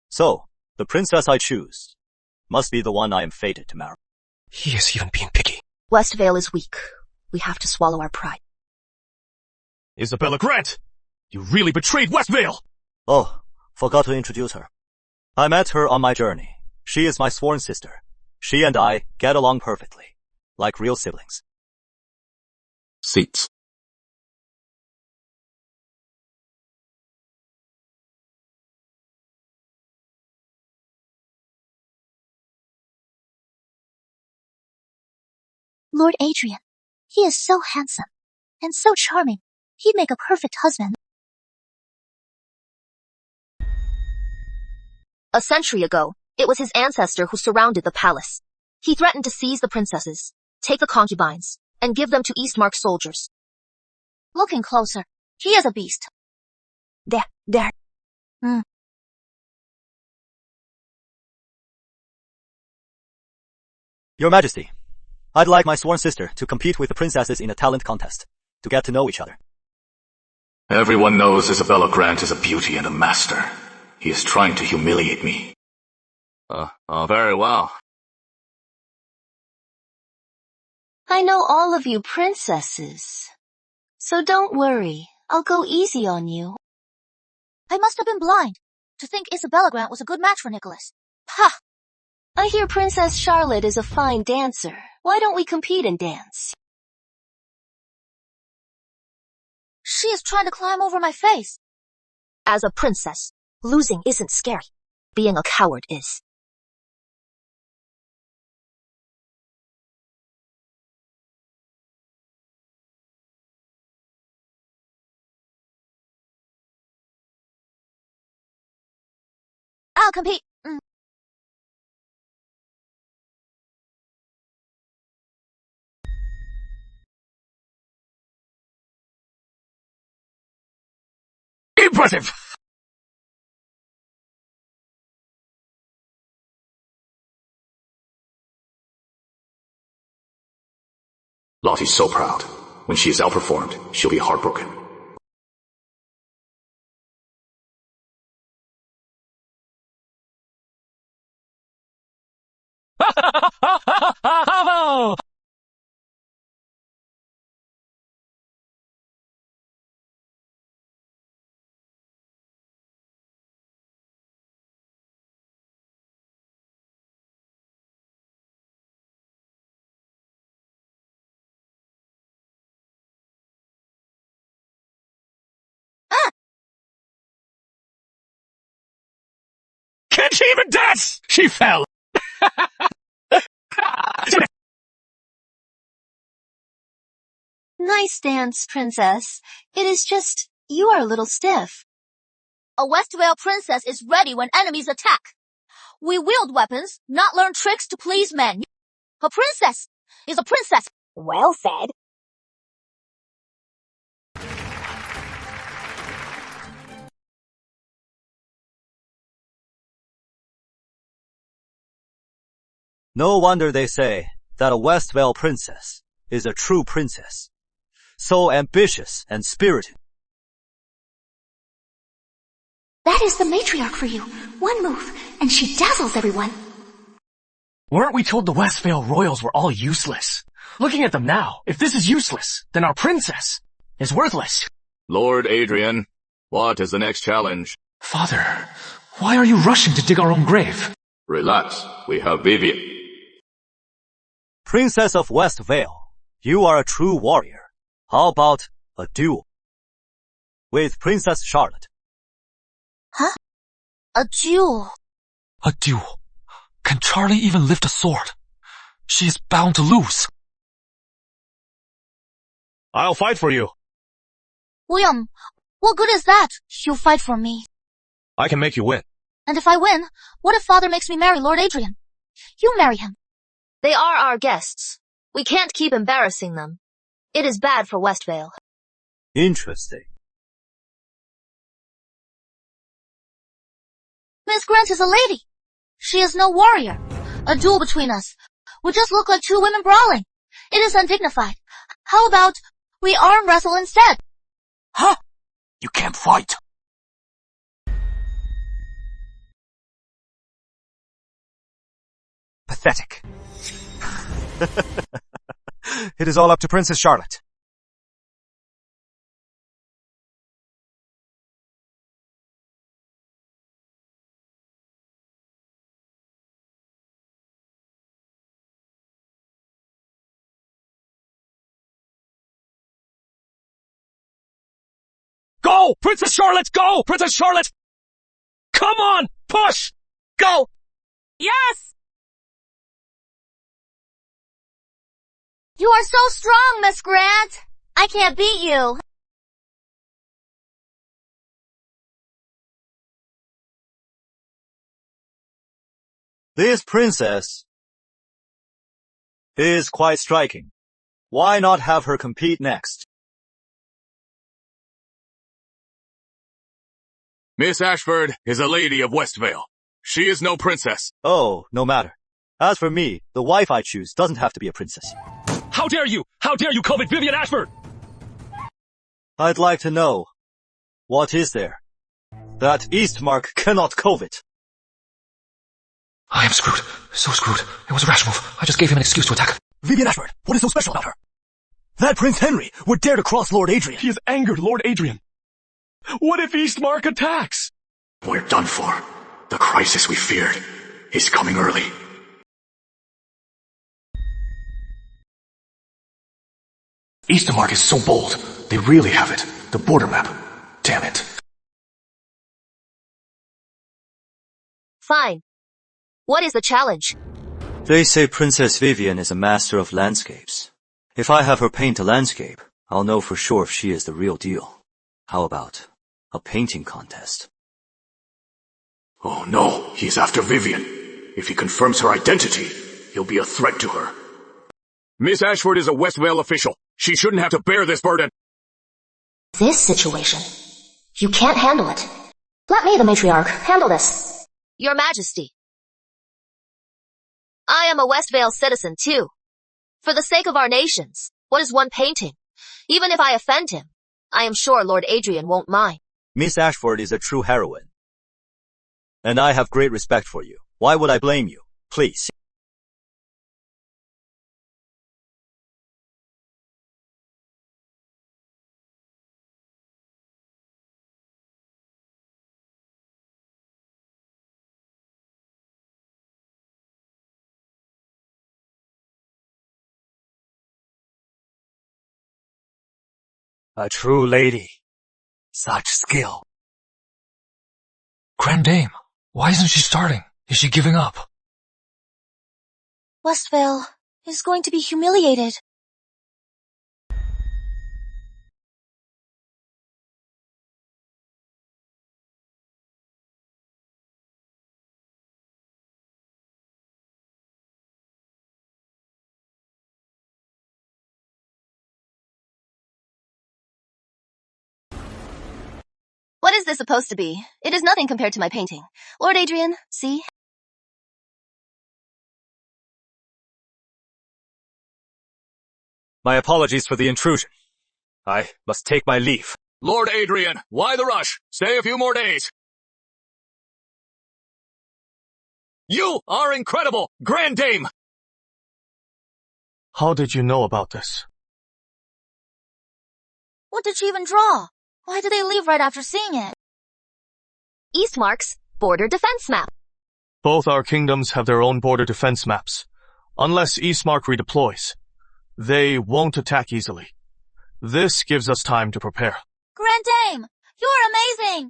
So, the princess I choose must be the one I am fated to marry. He is even being picky. Westvale is weak. We have to swallow our pride. Isabella Grant! You really betrayed Westvale! Oh, forgot to introduce her. I met her on my journey. She is my sworn sister. She and I get along perfectly, like real siblings. Seats. Lord Adrian. He is so handsome and so charming. He'd make a perfect husband. A century ago, it was his ancestor who surrounded the palace. He threatened to seize the princesses, take the concubines, and give them to Eastmark soldiers. Looking closer, he is a beast. There. Your Majesty, I'd like my sworn sister to compete with the princesses in a talent contest, to get to know each other. Everyone knows Isabella Grant is a beauty and a master. He is trying to humiliate me. Very well. I know all of you princesses. So don't worry, I'll go easy on you. I must have been blind to think Isabella Grant was a good match for Nicholas. Ha! I hear Princess Charlotte is a fine dancer. Why don't we compete and dance? She is trying to climb over my face. As a princess, losing isn't scary. Being a coward is. I'll compete. Impressive! Lottie's so proud. When she is outperformed, she'll be heartbroken. Can't she even dance? She fell. Nice dance, princess. It is just, you are a little stiff. A Westvale princess is ready when enemies attack. We wield weapons, not learn tricks to please men. A princess is a princess. Well said. No wonder they say that a Westvale princess is a true princess. So ambitious and spirited. That is the matriarch for you. One move, and she dazzles everyone. Weren't we told the Westvale royals were all useless? Looking at them now, if this is useless, then our princess is worthless. Lord Adrian, what is the next challenge? Father, why are you rushing to dig our own grave? Relax, we have Vivian. Princess of West Vale, you are a true warrior. How about a duel with Princess Charlotte? Huh? A duel? A duel? Can Charlie even lift a sword? She is bound to lose. I'll fight for you. William, what good is that? You fight for me. I can make you win. And if I win, what if Father makes me marry Lord Adrian? You marry him. They are our guests. We can't keep embarrassing them. It is bad for Westvale. Interesting. Miss Grant is a lady. She is no warrior. A duel between us would just look like two women brawling. It is undignified. How about we arm wrestle instead? Huh? You can't fight. Pathetic. It is all up to Princess Charlotte. Go! Princess Charlotte, go! Princess Charlotte! Come on! Push! Go! Yes! You are so strong, Miss Grant. I can't beat you. This princess is quite striking. Why not have her compete next? Miss Ashford is a lady of Westvale. She is no princess. Oh, no matter. As for me, the wife I choose doesn't have to be a princess. How dare you? How dare you covet Vivian Ashford? I'd like to know, what is there that Eastmark cannot covet? I am screwed. So screwed. It was a rash move. I just gave him an excuse to attack. Vivian Ashford, what is so special about her? That Prince Henry would dare to cross Lord Adrian. He has angered Lord Adrian. What if Eastmark attacks? We're done for. The crisis we feared is coming early. Eastmark is so bold. They really have it. The border map. Damn it. Fine. What is the challenge? They say Princess Vivian is a master of landscapes. If I have her paint a landscape, I'll know for sure if she is the real deal. How about a painting contest? Oh no, he's after Vivian. If he confirms her identity, he'll be a threat to her. Miss Ashford is a Westvale official. She shouldn't have to bear this burden. This situation. You can't handle it. Let me, the matriarch, handle this. Your Majesty. I am a Westvale citizen too. For the sake of our nations, what is one painting? Even if I offend him, I am sure Lord Adrian won't mind. Miss Ashford is a true heroine. And I have great respect for you. Why would I blame you? Please. A true lady. Such skill. Grand Dame, why isn't she starting? Is she giving up? Westvale is going to be humiliated. What is this supposed to be? It is nothing compared to my painting. Lord Adrian, see? My apologies for the intrusion. I must take my leave. Lord Adrian, why the rush? Stay a few more days. You are incredible, Grand Dame! How did you know about this? What did she even draw? Why did they leave right after seeing it? Eastmark's border defense map. Both our kingdoms have their own border defense maps. Unless Ismark redeploys, they won't attack easily. This gives us time to prepare. Grand Dame, you're amazing!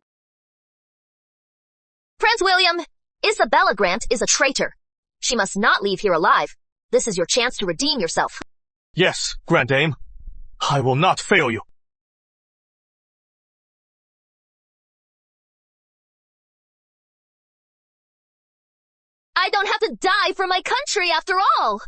Prince William, Isabella Grant is a traitor. She must not leave here alive. This is your chance to redeem yourself. Yes, Grand Dame. I will not fail you. I don't have to die for my country after all!